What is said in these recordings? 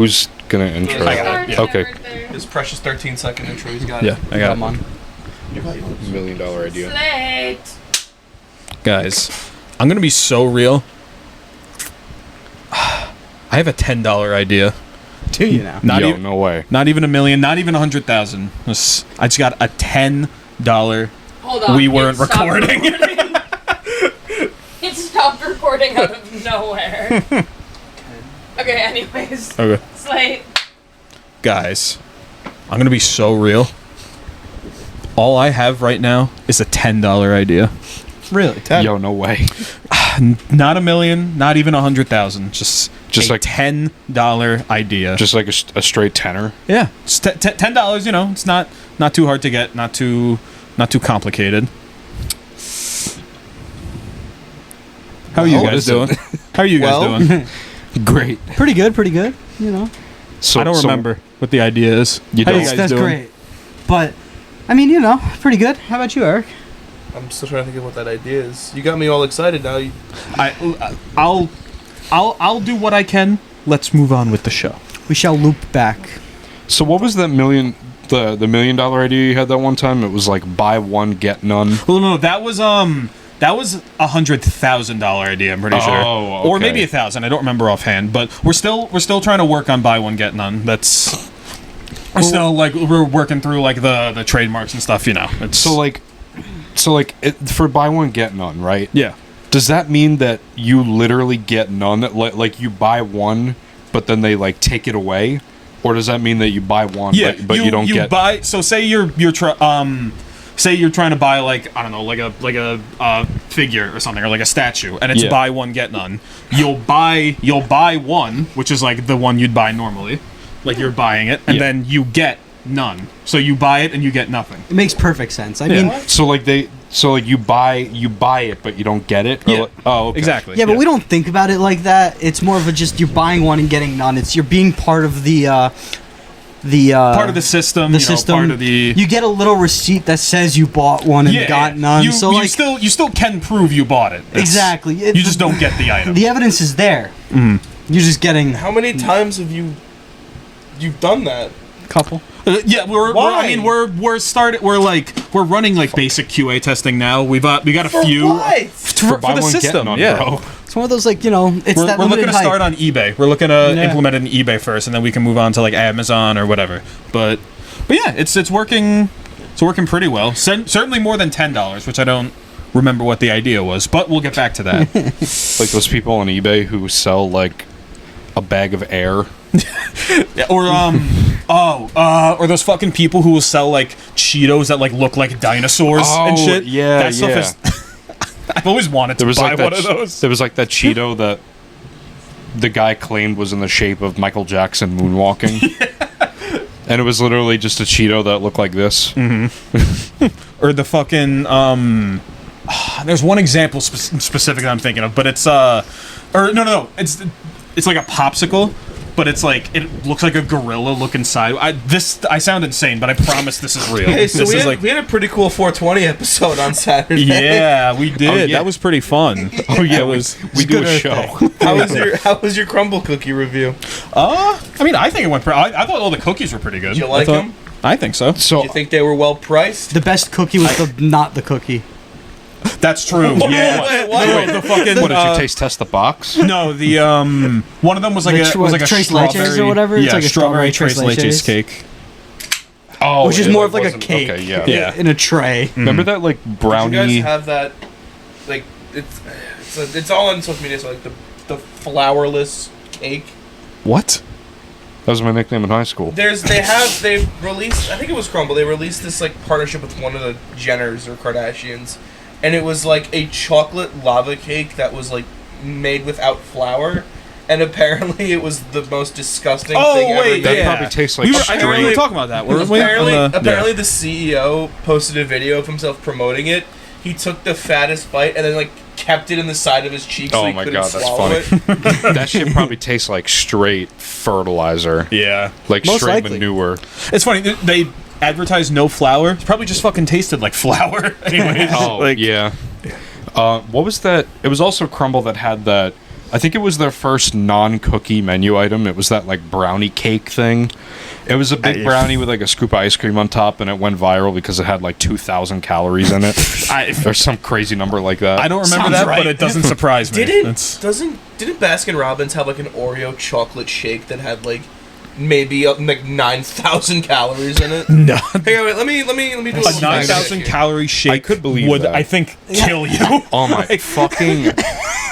Who's gonna intro? I got it. Yeah. Okay. His precious 13-second intro. He's got Yeah, it. I got it. On. $1 million idea. Slate. Guys, I'm gonna be so real. I have a $10 idea. Do you now? Not Yo, even, no way. not even $1 million. Not even 100,000. I just got a $10. Hold on. We weren't it stopped recording. It stopped recording out of nowhere. Okay, anyways. Okay. Slate. Guys, I'm gonna be so real. All I have right now is a $10 idea. Really? Yo, no way. Not $1 million, not even 100,000. Just a like $10 idea. Just like a straight tenor. Yeah, it's $10. You know, it's not too hard to get, not too complicated. How are you guys doing? How are you guys doing? Great. Pretty good, you know. I don't remember what the idea is. You How don't? you guys That's doing? great. But, I mean, you know, pretty good. How about you, Eric? I'm still trying to think of what that idea is. You got me all excited now. I'll do what I can. Let's move on with the show. We shall loop back. So what was that the $1 million idea you had that one time? It was like buy one get none. Well, no, that was $100,000 idea. I'm pretty sure, Oh, or okay. maybe 1,000. I don't remember offhand. But we're still trying to work on buy one get none. We're still we're working through like the trademarks and stuff. You know, it's For buy one get none, right? yeah. Does that mean that you literally get none? Like you buy one, but then they like take it away, or does that mean that you buy one, but you don't get? Buy. So say say you're trying to buy like I don't know, like a figure or something, or like a statue, and it's buy one get none. You'll buy one, which is like the one you'd buy normally, like you're buying it, and then you get none. So you buy it and you get nothing. It makes perfect sense. I mean, So you buy it, but you don't get it. Or Yeah. okay. Exactly. yeah, but we don't think about it like that. It's more of a just you're buying one and getting none. It's you're being part of the part of the system. Part of the. You get a little receipt that says you bought one and got none. You So still can prove you bought it. exactly. You just don't get the item. The evidence is there. Mhm. You're just getting How many times have you've done that? couple. Yeah, we're running like basic QA testing now. We got a few For buy the one get system. none, Yeah, bro. It's one of those it's we're that looking limited to hype. start on eBay. We're looking to Yeah. implement it in eBay first, and then we can move on to like Amazon or whatever. But yeah, it's working. It's working pretty well. Certainly more than $10, which I don't remember what the idea was, but we'll get back to that. Like those people on eBay who sell like a bag of air. Yeah, or those fucking people who will sell like Cheetos that like look like dinosaurs and shit. Yeah, that stuff is. I've always wanted to buy one of those. There was like that Cheeto that the guy claimed was in the shape of Michael Jackson moonwalking. And it was literally just a Cheeto that looked like this. Or the fucking there's one example specific that I'm thinking of, but it's it's like a popsicle, but it's like it looks like a gorilla looking side. I sound insane, but I promise this is real. Hey, so this is we had a pretty cool 420 episode on Saturday. yeah, we did. Oh, yeah. That was pretty fun. Oh yeah, It was. we do a show. How was your crumble cookie review? I mean, I think it went. I thought all the cookies were pretty good. Did you like them? I think so. Do So you think they were well priced? The best cookie was not the cookie. That's true. Yeah. Wait, No, the fucking. what did you taste test the box? No, the one of them was like a Tres strawberry Leches or whatever? Yeah, It's like a strawberry Tres Tres Leches Leches. cake. Oh, Which is it, more of like a wasn't- cake. Okay, yeah. Yeah. In a tray. Remember that like Did brownie? you guys have that? Like it's all on social media. So like the flourless cake. What? That was my nickname in high school. They released, I think it was Crumble. They released this like partnership with one of the Jenners or Kardashians, and it was like a chocolate lava cake that was like made without flour, and apparently it was the most disgusting thing ever. wait, That yeah. probably tastes like I think we were straight. talking about that. Apparently the CEO posted a video of himself promoting it. He took the fattest bite and then like kept it in the side of his cheek so Oh he my couldn't god, that's swallow funny. it. That shit probably tastes like straight fertilizer. Yeah. Like Most straight likely. manure. It's funny. They advertised no flour. It probably just fucking tasted like flour. Anyways. Oh, like, yeah. What was that? It was also Crumble that had that I think it was their first non-cookie menu item. It was that like brownie cake thing. It was a big brownie with like a scoop of ice cream on top, and it went viral because it had like 2,000 calories in it. There's some crazy number like that. I don't remember that, but it doesn't surprise me. Didn't Baskin Robbins have like an Oreo chocolate shake that had like maybe like 9,000 calories in it? No. Hey, wait, let me do A 9,000 calorie shake I could believe would, that. I think, kill you. Oh my fucking...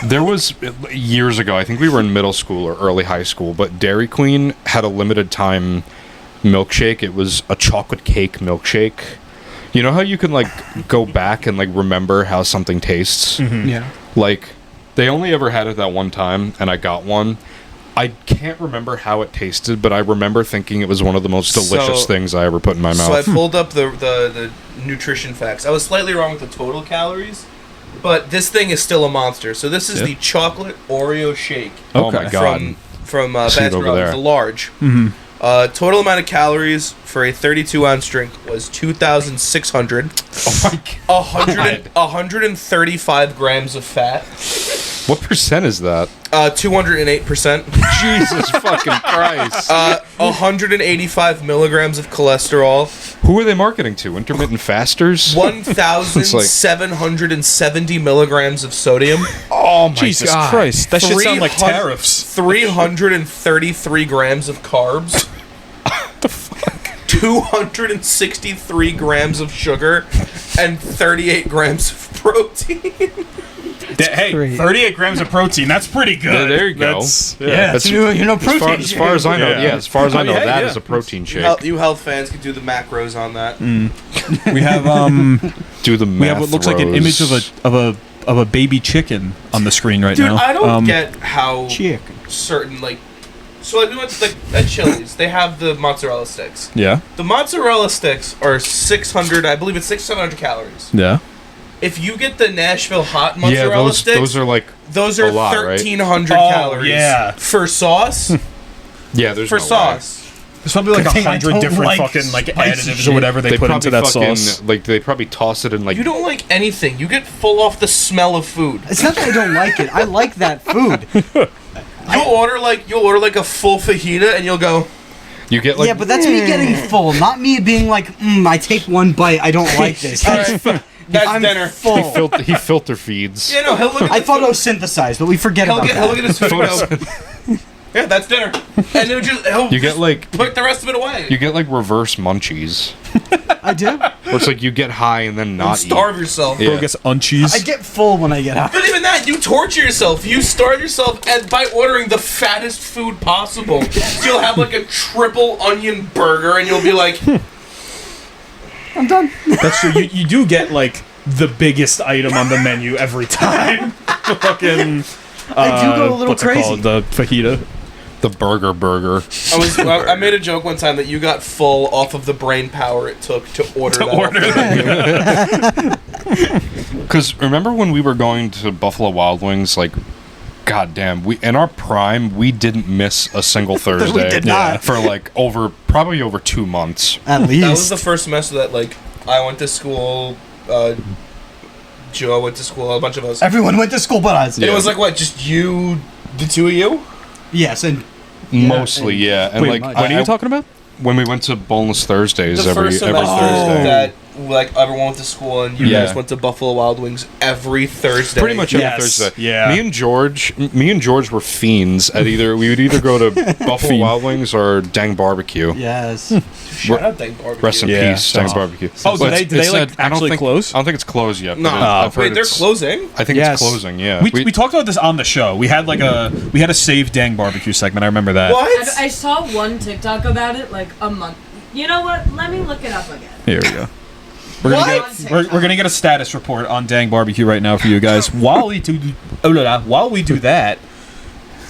There was, years ago, I think we were in middle school or early high school, but Dairy Queen had a limited time milkshake. It was a chocolate cake milkshake. You know how you can, like, go back and, like, remember how something tastes? Mm-hmm. Yeah. Like, they only ever had it that one time, and I got one. I can't remember how it tasted, but I remember thinking it was one of the most delicious things I ever put in my mouth. So I pulled up the nutrition facts. I was slightly wrong with the total calories, but this thing is still a monster. So this is the chocolate Oreo shake. Oh my god. From See it Baskin over Robbins, there. the large. Mm-hmm. Total amount of calories for a 32-ounce drink was 2,600. Oh my god. 135 grams of fat. What percent is that? 208%. Jesus fucking Christ. 185 milligrams of cholesterol. Who are they marketing to? Intermittent fasters? 1,770 milligrams of sodium. Oh my Jesus god. Christ. That should sound like 300 tariffs. 333 grams of carbs. What the fuck? 263 grams of sugar. And 38 grams of protein. Hey, 38 grams of protein. That's pretty good. There you go. Yeah. You know protein. As far as I know, Yeah. as far as I know, Yeah, that yeah. is a protein shake. You health fans can do the macros on that. We have Do the math. we have what looks like an image of a baby chicken on the screen right Dude, now. I don't get how Chicken. certain, like... So, like, we went to, like, at Chili's. They have the mozzarella sticks. Yeah. The mozzarella sticks are 600... I believe it's 600 calories. Yeah. If you get the Nashville hot mozzarella sticks... those are like Those are a lot, right? 1,300 Oh, calories. yeah. For sauce? yeah. There's For no way. sauce. There's probably like Good thing I 100 don't different like fucking like spicy additives shit. or whatever they put into that fucking, sauce. like they probably toss it in like You don't like anything. You get full off the smell of food. It's not that I don't like it. I like that food. You'll order like a full fajita and you'll go, you get like yeah, but that's me getting full, not me being like, I take one bite, I don't like this. alright, that's I'm dinner. full. he filter feeds. Yeah, no, he'll look at I photosynthesized, but we forget he'll about look at that. his food and go, yeah, that's dinner. And he'll You get like put the rest of it away. you get like reverse munchies, I do. where it's like you get high and then and not starve yourself. Yeah. Bro gets uncheese. I get full when I get out. But even that, you torture yourself. You starve yourself and by ordering the fattest food possible. So you'll have like a triple onion burger and you'll be like, I'm done. That's true. You do get like the biggest item on the menu every time. The fucking. I do go a little what's crazy. It called? The fajita. the burger. I made a joke one time that you got full off of the brain power it took to order that. Because remember when we were going to Buffalo Wild Wings, like, goddamn, we in our prime we didn't miss a single Thursday. did not. For like probably over 2 months. At least. That was the first semester that like I went to school, Joe went to school, a bunch of us. Everyone went to school but us. And it was like what, just you, the two of you? Yes, and Mostly, yeah. And Pretty like, much. What are you talking about? when we went to Boneless Thursdays The every first Thursday. semester that like everyone went to school and you Yeah. guys went to Buffalo Wild Wings every Thursday. Pretty much every Yes. Thursday. Yeah. Me and George were fiends at we would either go to Buffalo Fiend. Wild Wings or Dang Barbecue. yes. Shout out Dang Barbecue. Rest in Yeah. peace, Dang Barbecue. Oh, do But they it like said- I don't actually think- close? I don't think it's closed yet. No, but I've heard wait, they're it's- closing? I think Yes. it's closing. Yeah. We talked about this on the show. We had like a save Dang Barbecue segment. I remember that. What? I saw one TikTok about it like a month. You know what? Let me look it up again. Here we go. We're gonna get a status report on Dang Barbecue right now for you guys. While we do that,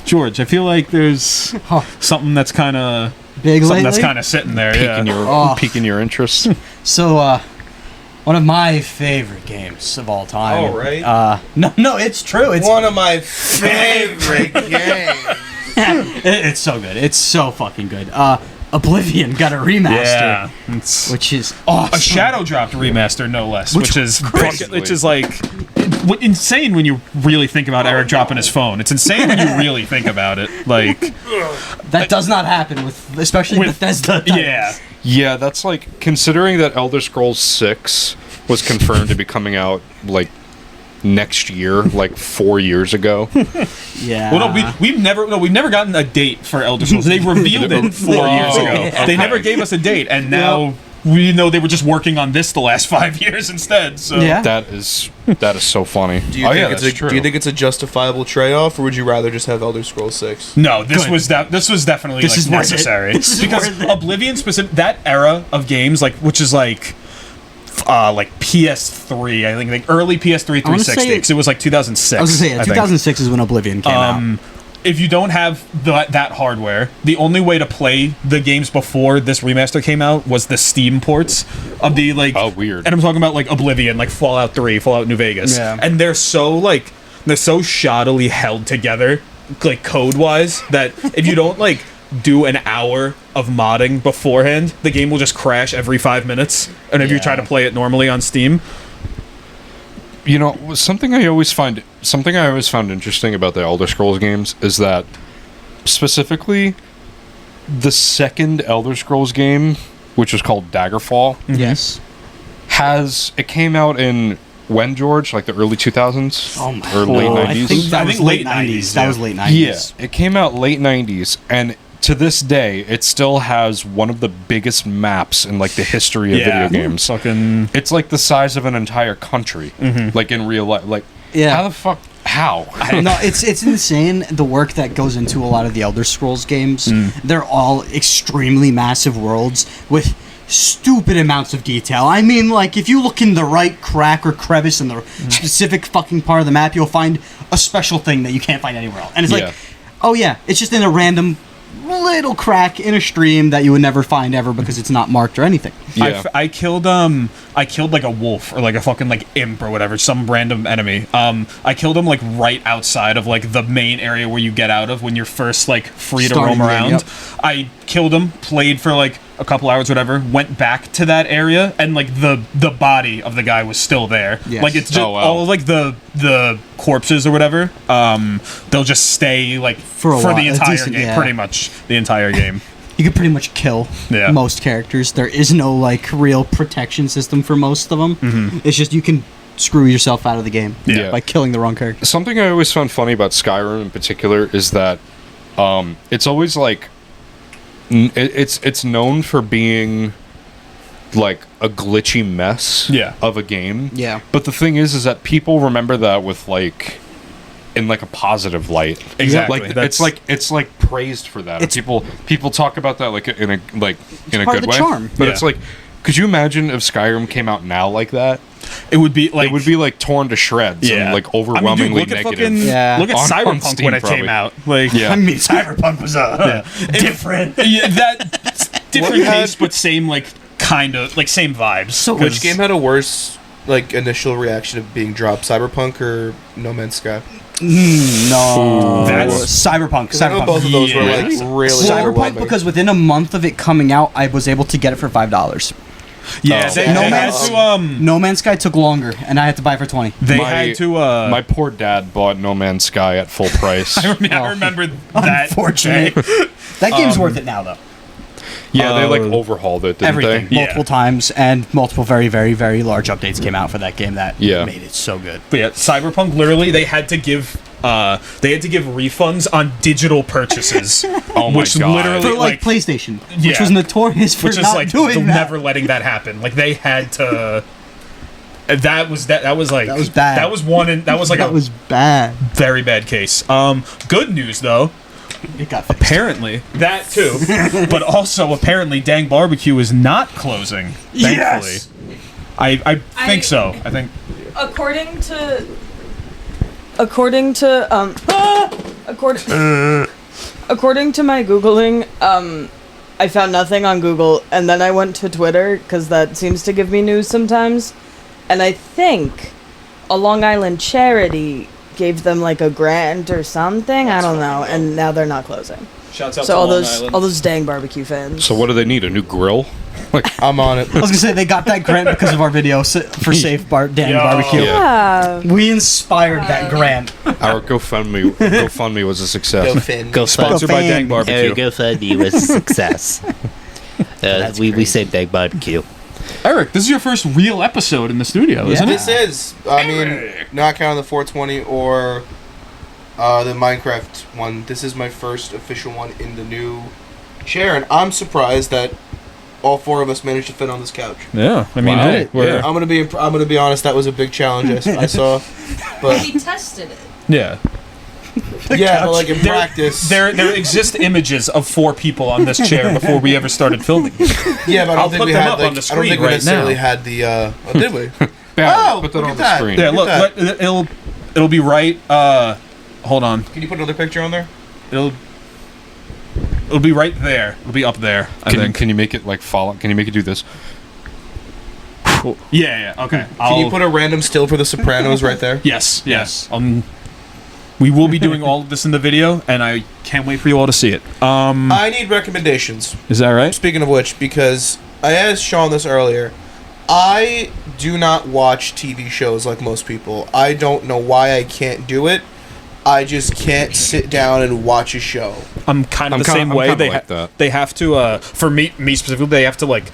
George, I feel like there's something that's kind of Big lately. sitting there. Yeah. piquing your interest. So, one of my favorite games of all time. Oh, right. No, it's true. It's One of my favorite games. it's so good. It's so fucking good. Oblivion got a remaster, Yeah. It's which is awesome. a shadow dropped remaster, no less, which is crazy. which is like insane when you really think about Eric dropping his phone. It's insane when you really think about it. Like That does not happen especially with Bethesda. yeah. Yeah, that's like considering that Elder Scrolls 6 was confirmed to be coming out like next year, like 4 years ago. Yeah. Well, no, we've never gotten a date for Elder Scrolls. They revealed it 4 years ago. Yeah. They never gave us a date, and now we know they were just working on this the last 5 years instead. So Yeah. That is so funny. Do you think it's a justifiable trade-off, or would you rather just have Elder Scrolls 6? no, this was definitely This like is worth it. necessary This is because worth it. Oblivion specific that era of games which is like PS3, I think, like early PS3 360. Because it was like 2006. I was gonna say, 2006 is when Oblivion came out. If you don't have that hardware, the only way to play the games before this remaster came out was the Steam ports of the like. Oh, weird. And I'm talking about like Oblivion, like Fallout 3, Fallout New Vegas, Yeah. and they're so shoddily held together, like code wise, that if you don't like do an hour of modding beforehand, the game will just crash every 5 minutes. And if you try to play it normally on Steam. You know, something I always found interesting about the Elder Scrolls games is that specifically the second Elder Scrolls game, which is called Daggerfall, Yes. it came out in when, George? Like the early 2000s? Oh my or late God. 90s? I think that I was think late late 90s. 90s, That yeah. was late 90s. Yeah, it came out late 90s, and to this day, it still has one of the biggest maps in like the history of video games. Fucking. It's like the size of an entire country, like in real life. Like, Yeah. how the fuck? How? No, it's insane the work that goes into a lot of the Elder Scrolls games. They're all extremely massive worlds with stupid amounts of detail. I mean, like, if you look in the right crack or crevice in the specific fucking part of the map, you'll find a special thing that you can't find anywhere else. And it's Yeah. like, oh yeah, it's just in a random little crack in a stream that you would never find ever because it's not marked or anything. Yeah. I killed like a wolf or like a fucking like imp or whatever, some random enemy. I killed him like right outside of like the main area where you get out of when you're first like free Starting to roam the game, around. yep. I killed him, played for like a couple hours, whatever, went back to that area, and like the body of the guy was still there. Yes. Like it's just Oh, wow. all of like the corpses or whatever. They'll just stay like For a the while, a entire decent- game, yeah. pretty much the entire game. You can pretty much kill Yeah. most characters. There is no like real protection system for most of them. It's just you can screw yourself out of the game Yeah. by killing the wrong character. Something I always found funny about Skyrim in particular is that it's always like it's known for being like a glitchy mess of a game. Yeah. But the thing is that people remember that with like in like a positive light. Exactly. Like That's- it's like praised for that. And people talk about that like in a part good of the way. charm. But Yeah. it's like, could you imagine if Skyrim came out now like that? It would be like It would be like torn to shreds and like overwhelmingly look at negative. Yeah. Look at On Cyberpunk Steam, when it probably. came out. Like, Yeah. I mean, Cyberpunk was different. yeah, that different What had- taste, but same like kind of like same vibes. So- Which game had a worse like initial reaction of being dropped, Cyberpunk or No Man's Sky? No, That's- Cyberpunk. 'Cause I know both of those were like Yeah. really Cyberpunk, overwhelming. because within a month of it coming out, I was able to get it for $5. Yeah, Oh. they, No they had Man's- to No Man's Sky took longer, and I had to buy it for 20. they My- had to My poor dad bought No Man's Sky at full price. I remember that. Unfortunate. That game's worth it now, though. Yeah, they like overhauled it, didn't Everything, they? Yeah. multiple times, and multiple very, very, very large updates came out for that game that Yeah. made it so good. But yeah, Cyberpunk literally they had to give refunds on digital purchases. Oh my which God. literally For like PlayStation, which yeah. was notorious for which is not like doing that. never letting that happen. Like they had to. That was like That was bad. That was one and that was like that a was bad. very bad case. Good news though. It got fixed. Apparently that too, but also apparently Dang Barbecue is not closing. Thankfully, Yes! I think I- so. I think According to according to my googling, I found nothing on Google, and then I went to Twitter because that seems to give me news sometimes, and I think a Long Island charity gave them like a grant or something. I don't know, and now they're not closing. Shouts out So to all Long those Island. all those dang barbecue fans. So what do they need? A new grill? I'm on it. I was gonna say they got that grant because of our video for Safe Dan Yo. Barbecue. Yeah. Yeah. We inspired that grant. Our GoFundMe was a success. Finn. Go Sponsored by Dang Barbecue. GoFundMe was a success. That's we crazy. saved Dang Barbecue. Eric, this is your first real episode in the studio, isn't it? This is, I mean, not counting the 420 or the Minecraft one. This is my first official one in the new chair, and I'm surprised that all four of us managed to fit on this couch. Yeah, I mean, Wow. hey, we're, I'm gonna be honest. That was a big challenge I saw, but We tested it. yeah. yeah, but like in practice, There exist images of 4 people on this chair before we ever started filming. yeah, but I I'll don't think put we them had up like on the I don't screen think we right necessarily now. had the. Oh, did we? Barry, put that look on at the that. screen. Yeah, Look look, at it'll be right. Hold on. Can you put another picture on there? It'll be right there. It'll be up there. I think. Can you make it like follow? Can you make it do this? Yeah. Okay. Can you put a random still for The Sopranos right there? Yes. We will be doing all of this in the video, and I can't wait for you all to see it. I need recommendations. Is that right? Speaking of which, because I asked Sean this earlier, I do not watch TV shows like most people. I don't know why I can't do it. I just can't sit down and watch a show. I'm kind of I'm the kinda- same I'm way. kinda They like that. they have to for me specifically. They have to like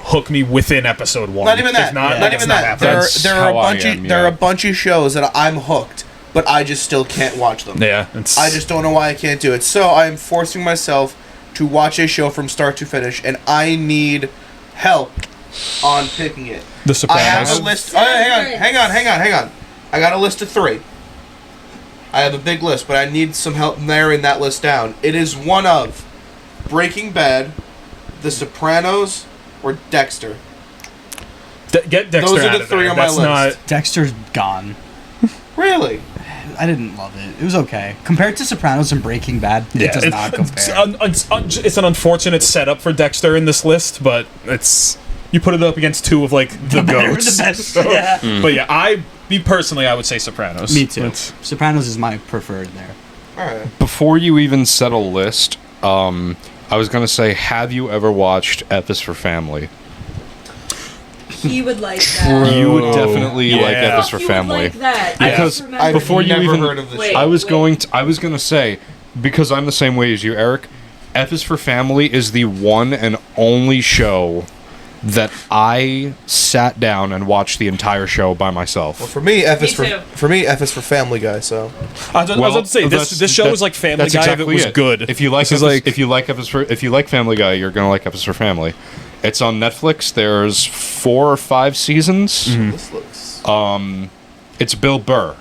hook me within episode 1. Not even that. If not, Not it's even not that. happening. There are a how I bunch am, of there are yeah. a bunch of shows that I'm hooked, but I just still can't watch them. Yeah, it's, I just don't know why I can't do it. So I am forcing myself to watch a show from start to finish, and I need help on picking it. The I have Sopranos. a list. Oh, hang on. I got a list of 3. I have a big list, but I need some help narrowing that list down. It is one of Breaking Bad, The Sopranos, or Dexter. Get Dexter Those are out the of 3 there. on my That's list. not. Dexter's gone. Really? I didn't love it. It was okay compared to Sopranos and Breaking Bad. It does not compare. It's an unfortunate setup for Dexter in this list, but it's you put it up against 2 of like the goats. The best. So- Yeah. But yeah, me personally, I would say Sopranos. Me too. It's- Sopranos is my preferred there. Alright. Before you even set a list, I was gonna say, have you ever watched F is for Family? He would like that. You would definitely Yeah. like F is for He would Family. like that. Yeah. Because I've before you never even heard of this Wait. show. I was gonna say, because I'm the same way as you, Eric. F is for Family is the one and only show that I sat down and watched the entire show by myself. Well, for me, F is Me too. for Family Guy. So I was about to say this show is like Family Guy if it was good. If you like, This is if you like Family Guy, you're gonna like F is for Family. It's on Netflix. There's 4 or 5 seasons. this looks. It's Bill Burr.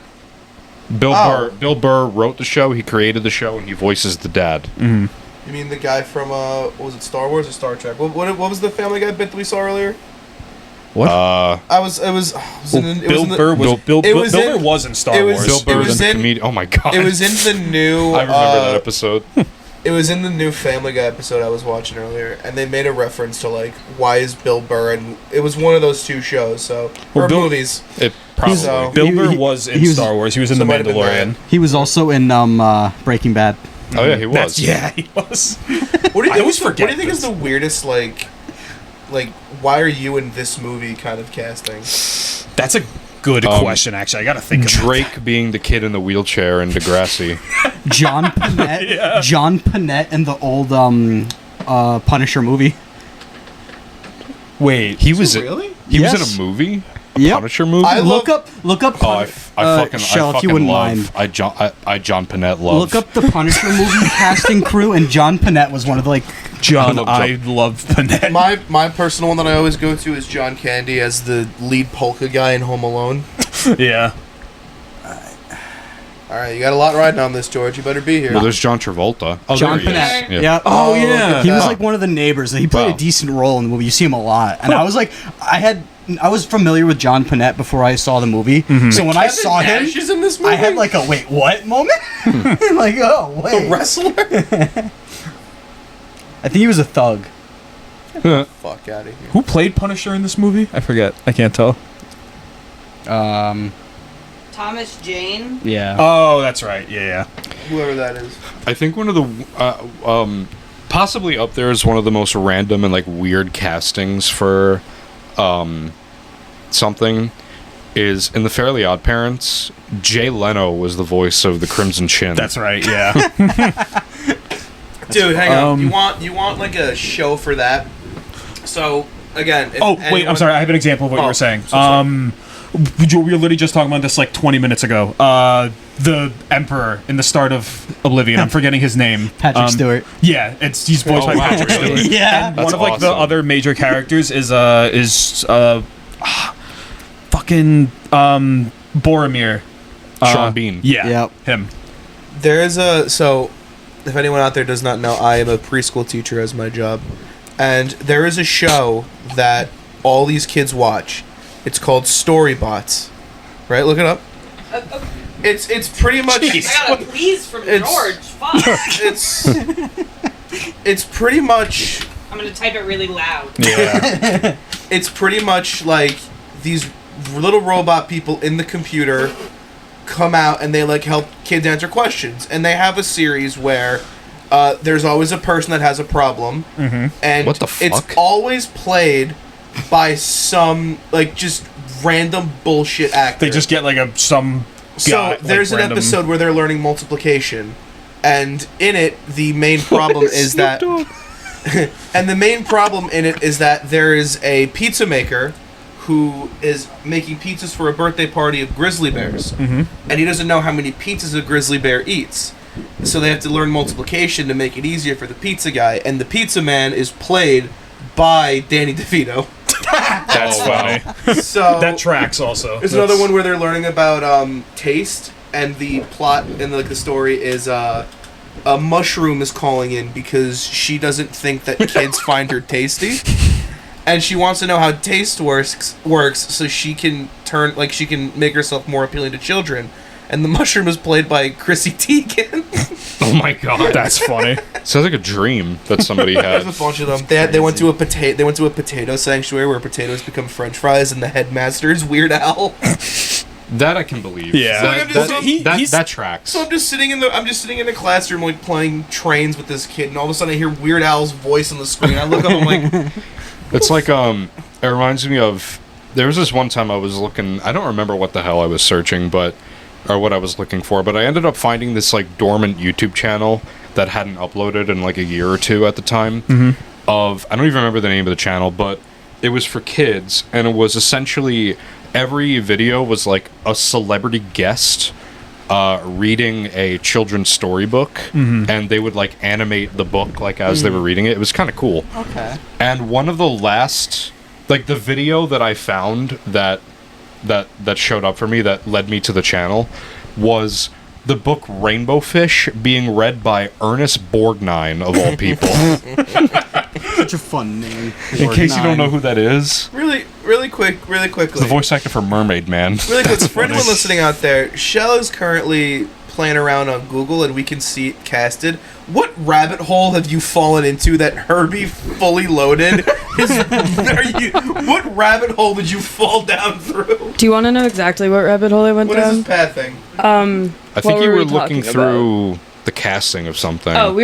Bill Burr wrote the show. He created the show, and he voices the dad. You mean the guy from what was it, Star Wars or Star Trek? What was the Family Guy bit that we saw earlier? What? Bill Burr was Bill it was Burr in- was in Star it was- Wars. Bill Burr it was is the in- comedian. Oh my god! It was in the new. I remember that episode. It was in the new Family Guy episode I was watching earlier, and they made a reference to like, why is Bill Burr? And it was one of those 2 shows, so Well, or Bill- movies. It probably. So- Bill Burr He- was in he was- Star Wars. He was in So The might have been Mandalorian. He was also in Breaking Bad. Oh yeah, he was. Yeah, he was. What do you I think? always What do you forget think is this. the weirdest like, why are you in this movie kind of casting? That's a good question. Actually, I gotta think about Drake being the kid in the wheelchair in Degrassi. John Panette. Yeah. John Panette in the old Punisher movie. Wait, He was really? He was Yes. in a movie, a Yep. Punisher movie. I love- Look up. Oh, I fucking Chelle, if you fucking wouldn't love. mind. I John Panette love. Look up the Punisher movie casting crew, and John Panette was one of the John, I love I love Panette. My personal one that I always go to is John Candy as the lead polka guy in Home Alone. Yeah. All right, you got a lot riding on this, George. You better be here. Well, there's John Travolta. Oh, John there he is. Panette. Yeah. Yep. Oh, look yeah. at He was that. like one of the neighbors. He played Wow. a decent role in the movie. You see him a lot, and I was like, I was familiar with John Panette before I saw the movie. So when I Kevin saw him, Nash is in this movie. I had like a wait, what moment? Like, oh the wait. wrestler. I think he was a thug. Fuck out of here. Who played Punisher in this movie? I forget. I can't tell. Thomas Jane. Yeah. Oh, that's right. Yeah, yeah. whoever that is. I think one of the possibly up there is one of the most random and like weird castings for something is in the Fairly Odd Parents. Jay Leno was the voice of the Crimson Chin. That's right. Yeah. Dude, hang on. You want like a show for that? So again. If Wait. I'm sorry. I have an example of what you were saying. So we were literally just talking about this like 20 minutes ago. The Emperor in the start of Oblivion. I'm forgetting his name. Patrick Stewart. Yeah, he's voiced by Patrick Stewart. Yeah. And That's one of like the awesome. other major characters is fucking Boromir. Sean Bean. Yeah. Yep. Him. There is if anyone out there does not know, I am a preschool teacher as my job, and there is a show that all these kids watch. It's called Storybots. Right? Look it up. It's pretty much. I got a please from George. Fuck. It's pretty much. I'm gonna type it really loud. Yeah. It's pretty much like these little robot people in the computer come out and they like help kids answer questions, and they have a series where there's always a person that has a problem, and What the it's fuck? always played by some like just random bullshit actor. They just get like some So guy, there's like, an episode where they're learning multiplication, and in it the main problem is that and the main problem in it is that there is a pizza maker who is making pizzas for a birthday party of grizzly bears, and he doesn't know how many pizzas a grizzly bear eats, so they have to learn multiplication to make it easier for the pizza guy, and the pizza man is played by Danny DeVito. That's funny. So That tracks also. there's another one where they're learning about taste, and the plot and like the story is a mushroom is calling in because she doesn't think that kids find her tasty, and she wants to know how taste works so she can she can make herself more appealing to children. And the mushroom is played by Chrissy Teigen. Oh my god. That's funny. Sounds like a dream that somebody There's a had. bunch of them. They went to a potato sanctuary where potatoes become French fries, and the headmaster is Weird Al. That I can believe. Yeah. That tracks. So I'm just sitting in the classroom like playing trains with this kid, and all of a sudden I hear Weird Al's voice on the screen. I look up, I'm like, It's like it reminds me of there was this one time I was looking, I don't remember what the hell I was searching, or what I was looking for, but I ended up finding this like dormant YouTube channel that hadn't uploaded in like a year or two at the time. Of I don't even remember the name of the channel, but it was for kids, and it was essentially every video was like a celebrity guest reading a children's storybook, and they would like animate the book like as they were reading it. It was kind of cool. Okay. And one of the last, like the video that I found that showed up for me that led me to the channel was the book Rainbow Fish being read by Ernest Borgnine of all people. Such a fun name. In case you don't know who that is, really quickly. the voice actor for Mermaid Man. Really quick, for anyone listening out there, Chelle is currently playing around on Google, and we can see it casted. What rabbit hole have you fallen into that Herbie fully loaded? What rabbit hole did you fall down through? Do you want to know exactly what rabbit hole I went What is down? this path thing? I think What you were were we looking talking through the casting of something. Oh,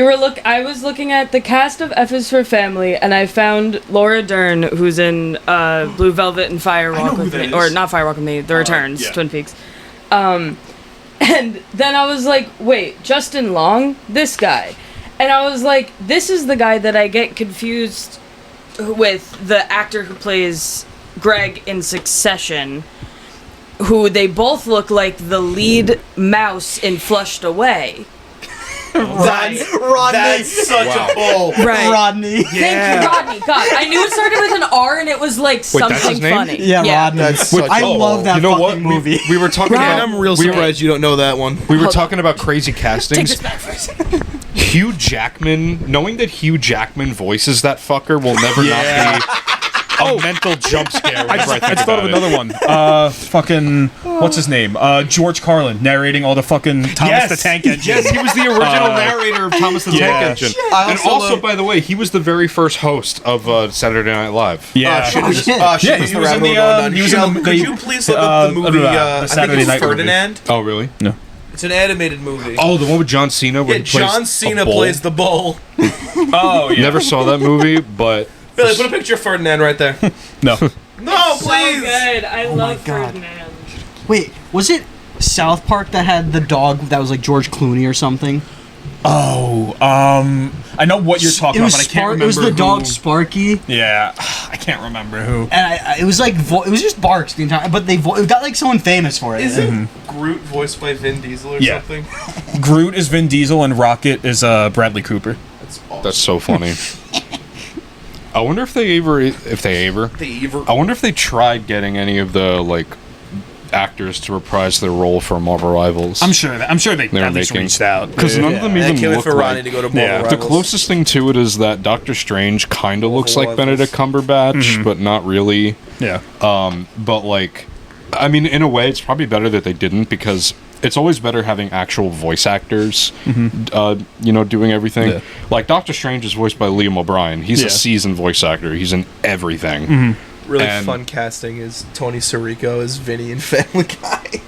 I was looking at the cast of F is for Family, and I found Laura Dern, who's in Blue Velvet and Firewalk with Me, or not Firewalk with Me, The Returns, yeah. Twin Peaks. And then I was like, wait, Justin Long, this guy, and I was like, this is the guy that I get confused with the actor who plays Greg in Succession, who they both look like the lead mouse in Flushed Away. Rodney. That's such a bull. Right. Rodney. Thank you, Rodney. God, I knew it started with an R and it was like that's something his name? funny. Yeah, Rodney. That's such I a love that You know fucking what? movie. We were talking Right. about. I'm real surprised you don't know that one. We were Hold talking about crazy Take castings. this back for a second. Hugh Jackman, knowing that Hugh Jackman voices that fucker will never not be a mental jump scare whenever I I think just thought about of it. another one. Fucking what's his name? George Carlin narrating all the fucking Thomas the Tank Engine. Yes, he was the original narrator of Thomas the Tank yes. Engine. I And also also, love- by the way, he was the very first host of Saturday Night Live. Yeah. Shit, Yeah, was he was in the, he was in Shell, the- could you please look up the movie? the I think Saturday it's Night movie. Ferdinand. Oh, really? No. It's an animated movie. Oh, the one with John Cena where Yeah, he plays John Cena a bull? plays the bull. Oh yeah. Never saw that movie, but Billy, put a picture of Ferdinand right there. No. No, So please. good. I love God. Ferdinand. Wait, was it South Park that had the dog that was like George Clooney or something? Oh, I know what you're talking about, but I can't remember. It was the dog who- Sparky, Yeah, I can't remember who. and it was like it was just barks the entire. But it got like someone famous for it. Isn't Groot voiced by Vin Diesel or Yeah. something? Groot is Vin Diesel and Rocket is Bradley Cooper. That's awesome. that's so funny. I wonder if they ever I wonder if they tried getting any of the like actors to reprise their role for Marvel Rivals. I'm sure they They're at least making- reached out. because none of them I even can't wait look for Ronnie like. to go to Marvel Yeah. Rivals. The closest thing to it is that Doctor Strange kind of looks like Rivals. Benedict Cumberbatch, but not really. Yeah. But like, I mean, in a way, it's probably better that they didn't because it's always better having actual voice actors, doing everything. Yeah. Like Doctor Strange is voiced by Liam O'Brien. He's Yeah. a seasoned voice actor. He's in everything. Really and- fun casting is Tony Sirico as Vinny in Family Guy.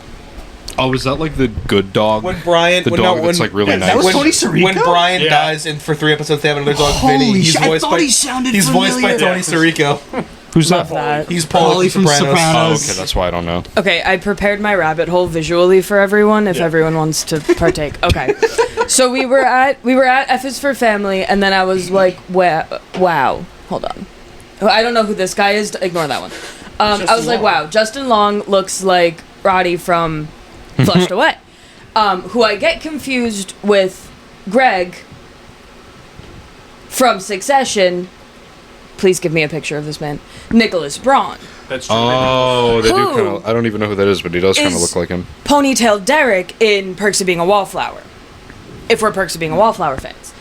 Oh, is that like the good dog? When Brian, the when, dog no, that's when, like really that nice. was when, Tony Sirico? when Brian Yeah. dies, and for 3 episodes they have another dog, Holy Vinny. He's shit, I voiced thought by he sounded he's voiced by familiar. Tony Sirico. Who's Love that? that. He's Paulie from Oh, Sopranos. okay, that's why I don't know. Okay, I prepared my rabbit hole visually for everyone if everyone wants to partake. Okay. So we were at F is for Family, and then I was like, wow. Hold on. I don't know who this guy is. Ignore that one. I was like, wow, Justin Long looks like Roddy from Flushed Away, who I get confused with Greg from Succession. Please give me a picture of this man. Nicholas Braun. That's true. Oh, they do Who kind of. I don't even know who that is, but he does kind of is- look like him. Ponytail Derek in Perks of Being a Wallflower. If we're Perks of Being a Wallflower fans.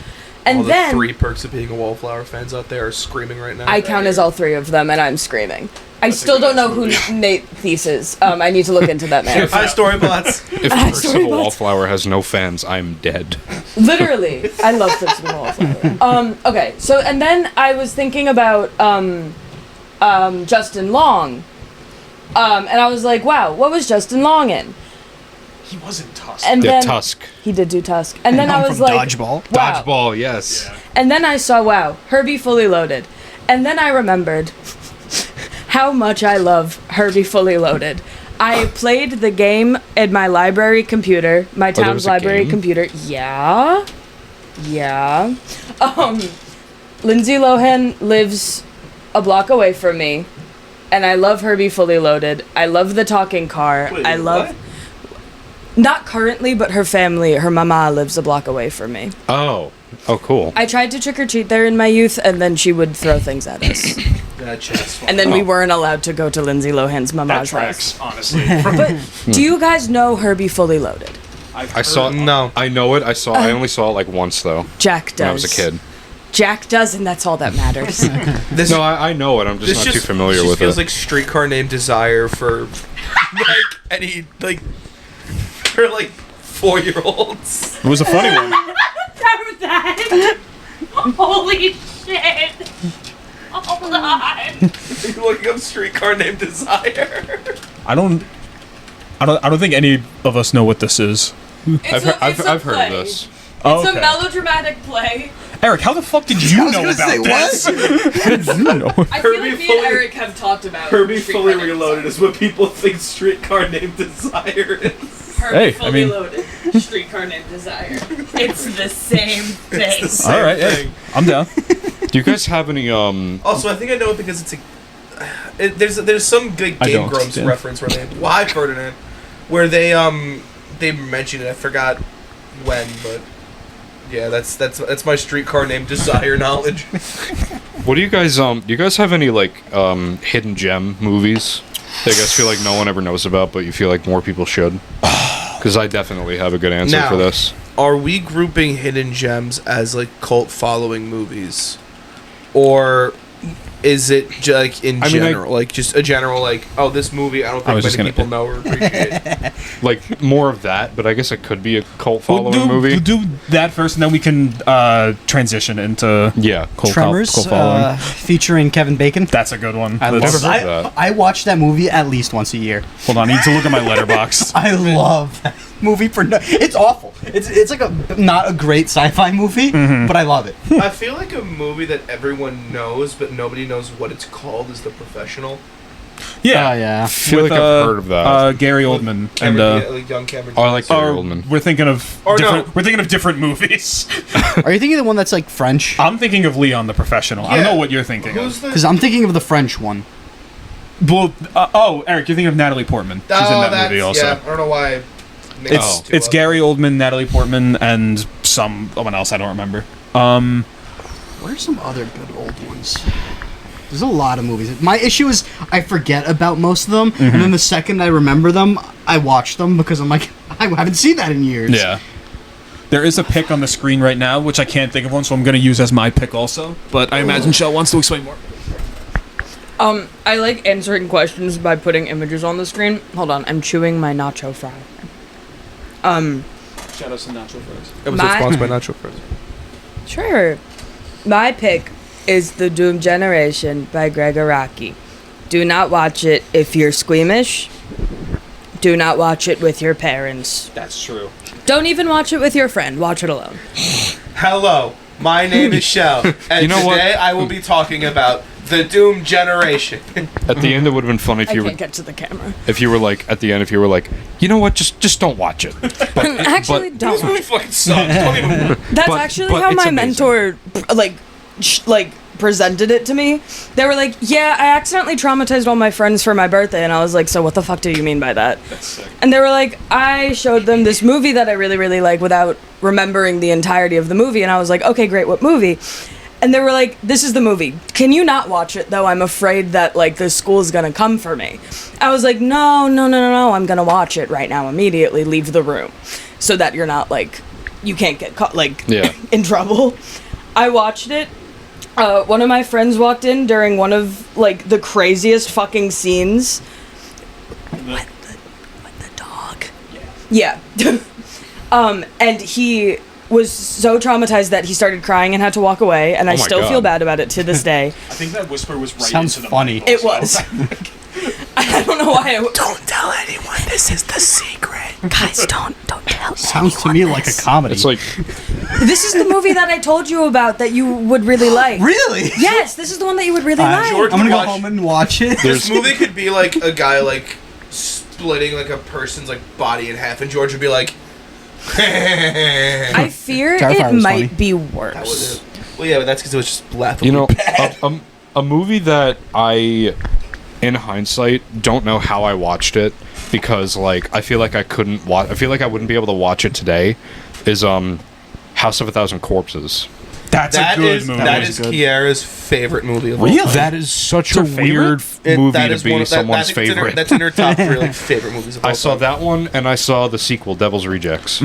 And All the then 3 Perks of Being a Wallflower fans out there are screaming right now. I count as all 3 of them and I'm screaming. I still don't know who Nate Thies is. I need to look into that man. Hi, Storybots. If Perks of a sorry, what? Wallflower has no fans, I'm dead. Literally. I love Perks of Being a Wallflower. Okay, so and then I was thinking about Justin Long. And I was like, wow, what was Justin Long in? He wasn't Tusk. And Yeah, then Tusk. he did do Tusk. And then I'm I was from like, Dodgeball. wow. Dodgeball, yes. And then I saw, wow, Herbie Fully Loaded. And then I remembered how much I love Herbie Fully Loaded. I played the game in my library computer, my there town's was a library game? computer. Yeah. Lindsay Lohan lives a block away from me, and I love Herbie Fully Loaded. I love the talking car. Wait, I love... what? Not currently, but her family, her mama lives a block away from me. Oh, cool. I tried to trick or treat there in my youth, and then she would throw things at us. And then we weren't allowed to go to Lindsay Lohan's That mama's tracks, house. honestly. But do you guys know Herbie Fully Loaded? I saw. No. I know it. I only saw it like once though. Jack does. When I was a kid. Jack does, and that's all that matters. This, No, I know it. I'm just this not too familiar this with feels it. like Streetcar Named Desire for like any like for like 4-year-olds. It was a funny one. Holy shit! Hold on. You're looking up Streetcar Named Desire. I don't think any of us know what this is. I've heard of this. Oh, It's okay. a melodramatic play. Eric, how the fuck did you know gonna about say, this? what? How did you know? I feel Herbie like me Fully- and Eric have talked about Herbie Streetcar Fully Named Reloaded is what people think Streetcar Named Desire is. Herbie Hey, I Fully mean- Loaded. Streetcar Named Desire. It's the same thing. Same All right, thing. yeah, I'm down. Do you guys have any Also, I think I know it because it's a. There's some good I Game don't, Grumps yeah. reference where they why Ferdinand, where they mentioned it. I forgot when, but yeah, that's my Streetcar Named Desire knowledge. What do you guys do you guys have any like hidden gem movies that you guys feel like no one ever knows about but you feel like more people should? Because I definitely have a good answer Now, for this. Are we grouping hidden gems as like cult following movies, or is it like in I mean, general, like just a general like, oh, this movie I don't I think was just many gonna- people know or appreciate. Like more of that, but I guess it could be a cult following We'll movie. do that first, and then we can transition into Yeah. cult Tremors, following. featuring Kevin Bacon. That's a good one. I That's- love that. I watch that movie at least once a year. Hold on, I need to look at my letterbox. I love that. movie for no. It's awful. It's like a not a great sci-fi movie, but I love it. I feel like a movie that everyone knows, but nobody knows what it's called, is The Professional. Yeah, yeah. I feel like I've heard of that. Gary Oldman Cameron, like young Cameron. Oh, I like Gary or Oldman. we're thinking of Or different. no. We're thinking of different movies. Are you thinking of the one that's like French? I'm thinking of Leon the Professional. I don't Yeah. know what you're thinking Who's of. the? Because I'm thinking of the French one. Well, Eric, you're thinking of Natalie Portman. She's in that movie also. Yeah, I don't know why. It's Gary Oldman, Natalie Portman, and someone else I don't remember. What are some other good old ones? There's a lot of movies. My issue is I forget about most of them, and then the second I remember them, I watch them because I'm like, I haven't seen that in years. Yeah. There is a pick on the screen right now, which I can't think of one, so I'm going to use as my pick also. But I imagine Chelle wants to explain more. I like answering questions by putting images on the screen. Hold on, I'm chewing my nacho fry. Shout out to Nacho Fries. It was My- sponsored by Nacho Fries. Sure. My pick is The Doom Generation by Greg Araki. Do not watch it if you're squeamish. Do not watch it with your parents. That's true. Don't even watch it with your friend. Watch it alone. Hello, my name is Chelle, and You know what? today I will be talking about the Doom Generation. At the end, it would have been funny if I you can't were, get to the camera. if you were like, at the end, if you were like, you know what, just don't watch it. But, Actually, but, don't. This movie fucking sucks. Don't even. That's but- actually but how it's my amazing. mentor, like presented it to me. They were like, "Yeah, I accidentally traumatized all my friends for my birthday," and I was like, "So what the fuck do you mean by that?" That's sick. And they were like, "I showed them this movie that I really, really like without remembering the entirety of the movie," and I was like, "Okay, great, what movie?" And they were like, "This is the movie. Can you not watch it though? I'm afraid that like the school's gonna come for me." I was like, "No, I'm gonna watch it right now, immediately. Leave the room, so that you're not like, you can't get caught like Yeah. in trouble." I watched it. One of my friends walked in during one of like the craziest fucking scenes. With the dog. Yeah. And he was so traumatized that he started crying and had to walk away, and I Oh my still God. feel bad about it to this day. I think that whisper was right Sounds into the funny. mic It also. was. I don't know why. Don't tell anyone. This is the secret. Guys, don't tell. Sounds to me like a comedy. it's like, This is the movie that I told you about that you would really like. really? Yes, this is the one that you would really like. George I'm gonna go watch- home and watch it. This movie could be like a guy like splitting like a person's like body in half, and George would be like, I fear Terrifier it was might funny. be That was worse. it. Well, yeah, but that's because it was just laughably you know, bad. a movie that I, in hindsight, don't know how I watched it because like I feel like I couldn't watch. I feel like I wouldn't be able to watch it today. Is House of a Thousand Corpses. That's a good movie. That was is good. Kiara's favorite movie of all Really? time. That is such her a favorite? weird That movie is to be one of- that- someone's I think it's in her- favorite. that's in her top 3 like favorite movies of all I saw time. that one, and I saw the sequel, Devil's Rejects.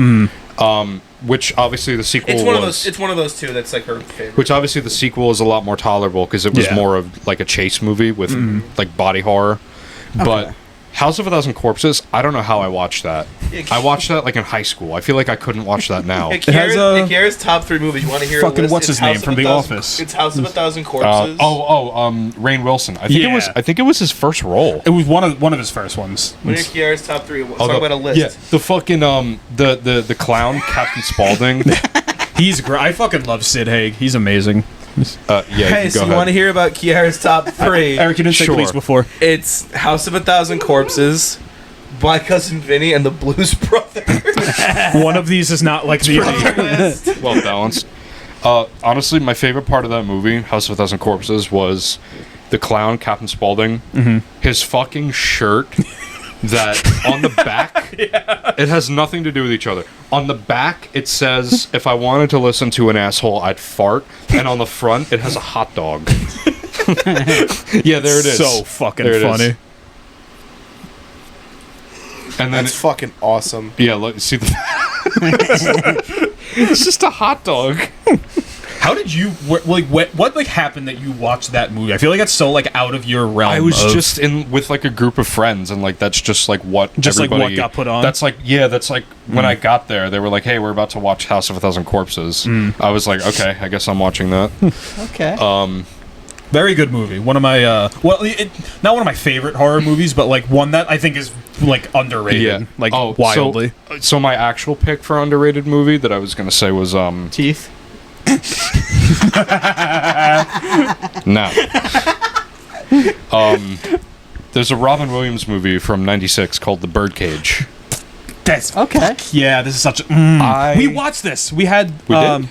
Which obviously the sequel It's one of was. those. It's one of those two that's like her favorite. Which obviously the sequel is a lot more tolerable because it was Yeah. more of like a chase movie with like body horror. But House of a Thousand Corpses, I don't know how I watched that. Yeah, I watched that like in high school. I feel like I couldn't watch that now. Yeah, has a- Kiara's top 3 movies. You want to hear? Fucking a list? what's It's his name House of from a The Thousand- Office? It's House of a Thousand Corpses. Rainn Wilson. I think it was. Yeah. I think it was his first role. It was one of his first ones. What are Kiara's top 3? Let's Oh, talk about a list. Yeah, the fucking the clown Captain Spaulding. He's great. I fucking love Sid Haig. He's amazing. Yeah, Hey, go so you ahead. want to hear about Kiara's top 3? Eric, you didn't say Sure. police before. It's House of a Thousand Corpses, My Cousin Vinny, and the Blues Brothers. One of these is not like the other. List. Well balanced. Honestly, my favorite part of that movie, House of a Thousand Corpses, was the clown Captain Spaulding. His fucking shirt. That on the back, it has nothing to do with each other. On the back, it says, "If I wanted to listen to an asshole, I'd fart," and on the front, it has a hot dog. Yeah, there it is. So fucking There it is. funny. And then, That's fucking awesome. yeah, look, see the. It's just a hot dog. How did you what like happened that you watched that movie? I feel like it's so like out of your realm. I was of- just in with like a group of friends, and like that's just like what Just, like, what everybody- got put on? That's like that's like when I got there, they were like, "Hey, we're about to watch House of a Thousand Corpses." I was like, "Okay, I guess I'm watching that." Okay. Very good movie. One of my not one of my favorite horror movies, but like one that I think is like underrated. Yeah. Like Oh, wildly. So my actual pick for underrated movie that I was gonna say was Teeth. No. There's a Robin Williams movie from '96 called The Birdcage. That's Okay. yeah. This is such a. We watched this. We had. We did?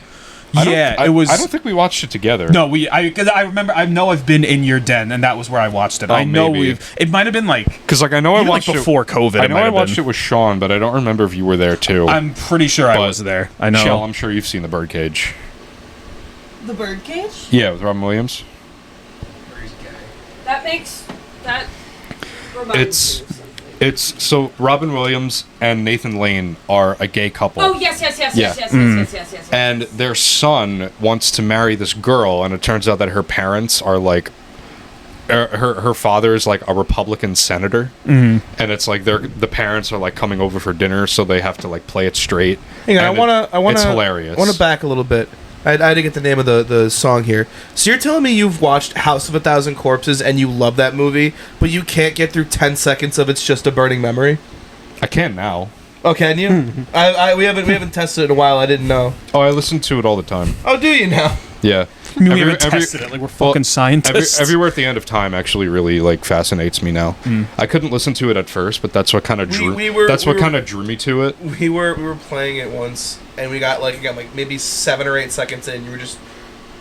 It was. I don't think we watched it together. No, because I remember. I know I've been in your den, and that was where I watched it. Oh, I know maybe. It might have been like. Because like I know I Even, like, watched before it COVID, I it know might I have watched been. it with Sean, but I don't remember if you were there too. I'm pretty sure I But was there. I know. Chelle, I'm sure you've seen The Birdcage. The Birdcage? Yeah, with Robin Williams. That makes that reminds It's- me of something. It's so Robin Williams and Nathan Lane are a gay couple. Oh yes, yes, yes, Yeah. yes, yes, yes, yes, yes, yes. And their son wants to marry this girl, and it turns out that her parents are like, her father is like a Republican senator, and it's like the parents are like coming over for dinner, so they have to like play it straight. Hang on, And I want It's to. hilarious. I want to back a little bit. I had to get the name of the song here. So you're telling me you've watched House of a Thousand Corpses and you love that movie, but you can't get through 10 seconds of It's Just a Burning Memory? I can now. Oh, can you? We haven't tested it in a while. I didn't know. Oh, I listen to it all the time. Oh, do you now? Yeah. I mean, we haven't tested it. Like we're fucking scientists. Everywhere at the end of time actually really like fascinates me now. I couldn't listen to it at first, but that's what kind of drew. That's what kind of drew me to it. We were playing it once, and we got like maybe 7 or 8 seconds in. You were just,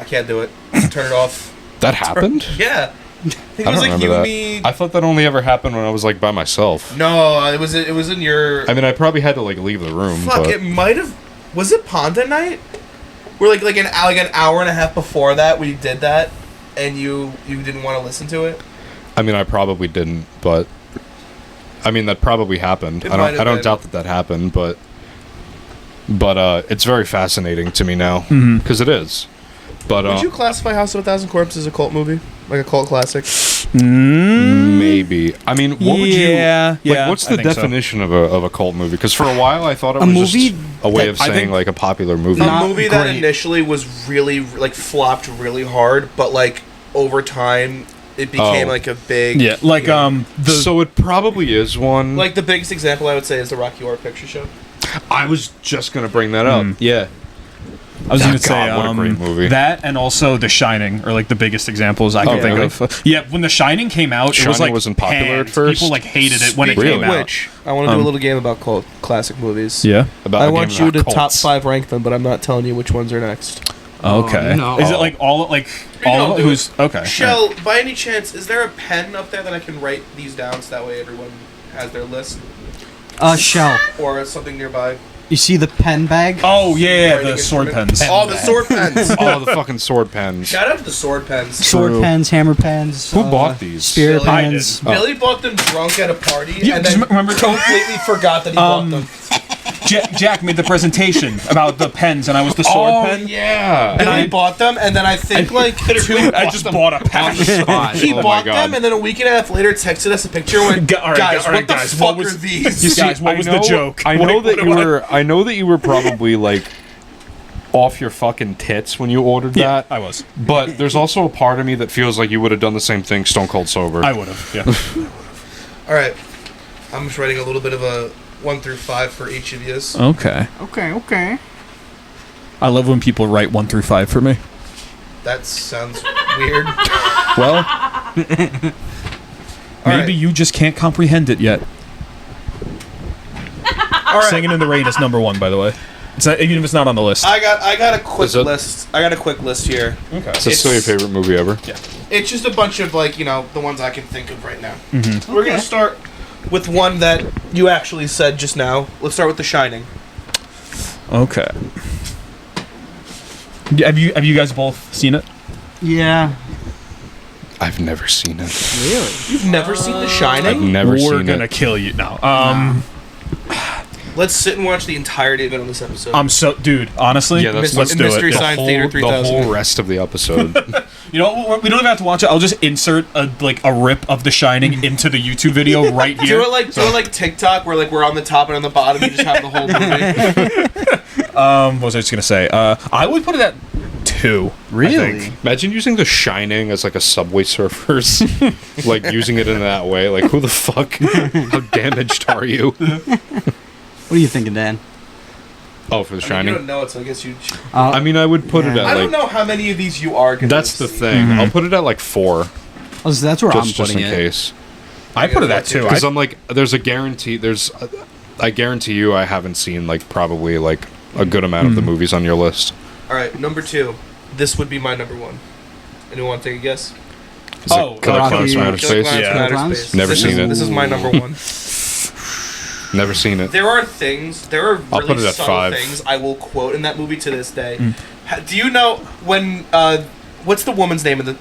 I can't do it. Turn it off. That happened? Yeah. I think I it was don't like remember you, that. me. I thought that only ever happened when I was like by myself. No, it was in your. I mean, I probably had to like leave the room. Fuck, but it might have. Was it Ponda night? We're like an hour and a half before that we did that, and you didn't want to listen to it. I mean, I probably didn't, but I mean that probably happened. It I might don't. have I don't been. doubt that happened, but it's very fascinating to me now because it is. But Would you classify House of a Thousand Corpses as a cult movie, like a cult classic? maybe. I mean, what would you? Yeah, Like, yeah, what's I the think so. definition of a cult movie? Because for a while I thought it A was movie just a way of I saying think- like a popular movie. A Not movie that great. initially was really like flopped really hard, but like over time it became Oh. like a big Yeah, like you know, So it probably is one. like the biggest example I would say is the Rocky Horror Picture Show. I was just gonna bring that up. Yeah. I was Oh, going to say God, what a great movie. that, and also The Shining are like the biggest examples I can think really? of. Yeah, when The Shining came out, it was Shining like wasn't popular panned. at first? People like hated it when it Really? came out. Which I want to do a little game about cult classic movies. Yeah. About I a want game you about to top cults. 5 rank them, but I'm not telling you which ones are next. Okay. no. Is it like all No, of do who's okay? Shell, by any chance, is there a pen up there that I can write these down so that way everyone has their list Shell. or something nearby? You see the pen bag? Oh yeah, Writing the sword instrument? pens. Oh, the sword pens. Oh, the fucking sword pens. Shout out to the sword pens. Sword True. pens, hammer pens. Who bought these? Spear Billy. I pens. did. Billy bought them drunk at a party Yeah, and just then remember- completely forgot that he bought them. Jack made the presentation about the pens, and I was the sword Oh pen. yeah. Billy bought them, and then I think like I just bought a pack. he Oh my bought God. them, and then a week and a half later texted us a picture. And went, All right, guys, all right, what the guys, fuck what was- are these? You see- Guys, what was the joke? I know What- that what- you what- were. I know that you were probably like off your fucking tits when you ordered Yeah, that. I was. But there's also a part of me that feels like you would have done the same thing stone cold sober. I would have. Yeah. All right, I'm just writing a little bit of a 1 through 5 for each of yous. Okay. Okay. I love when people write 1 through 5 for me. That sounds weird. Well, All maybe right. you just can't comprehend it yet. All right. Singing in the Rain is number 1, by the way. It's not, even if it's not on the list. I got a quick Is it? list. I got a quick list here. Okay. Is that still your favorite movie ever? It's just a bunch of like the ones I can think of right now. We're gonna start with one that you actually said just now. Let's start with The Shining. Okay. Have you guys both seen it? Yeah. I've never seen it. Really? You've never seen The I've Shining? never We're seen gonna it. kill you. No. Let's sit and watch the entirety of it on this episode. I'm so dude. Honestly, Yeah, that's let's do Mystery it. Science Theater The 3000. whole rest of the episode. You know, what? We don't even have to watch it. I'll just insert a rip of The Shining into the YouTube video right do here. it like TikTok, where like we're on the top and on the bottom. You just have the whole movie. What was I just gonna say? I would put it at 2. 2. Really? I think. Imagine using The Shining as like a Subway Surfers, like using it in that way. Like, who the fuck? How damaged are you? What are you thinking, Dan? Oh, for The I mean, Shining. you don't know it, so I guess you. I mean, I would put it Yeah. at I like. don't know how many of these you are. Gonna That's the see. thing. I'll put it at like 4, Oh, so that's where I'm just putting in it. case. I put it at 2. Because I'm like, there's a guarantee. I guarantee you, I haven't seen like probably like a good amount of the movies on your list. All right, number 2. This would be my number 1. Anyone want to take a guess? Is it Oh, Killer Rocky- Clowns from Outer Killer Space? Clowns Yeah. from Outer Clowns? Space. Never This seen is- it. This is my number 1. Never seen it. There are things. There are I'll really put it at subtle 5. things I will quote in that movie to this day. Do you know when? What's the woman's name in the?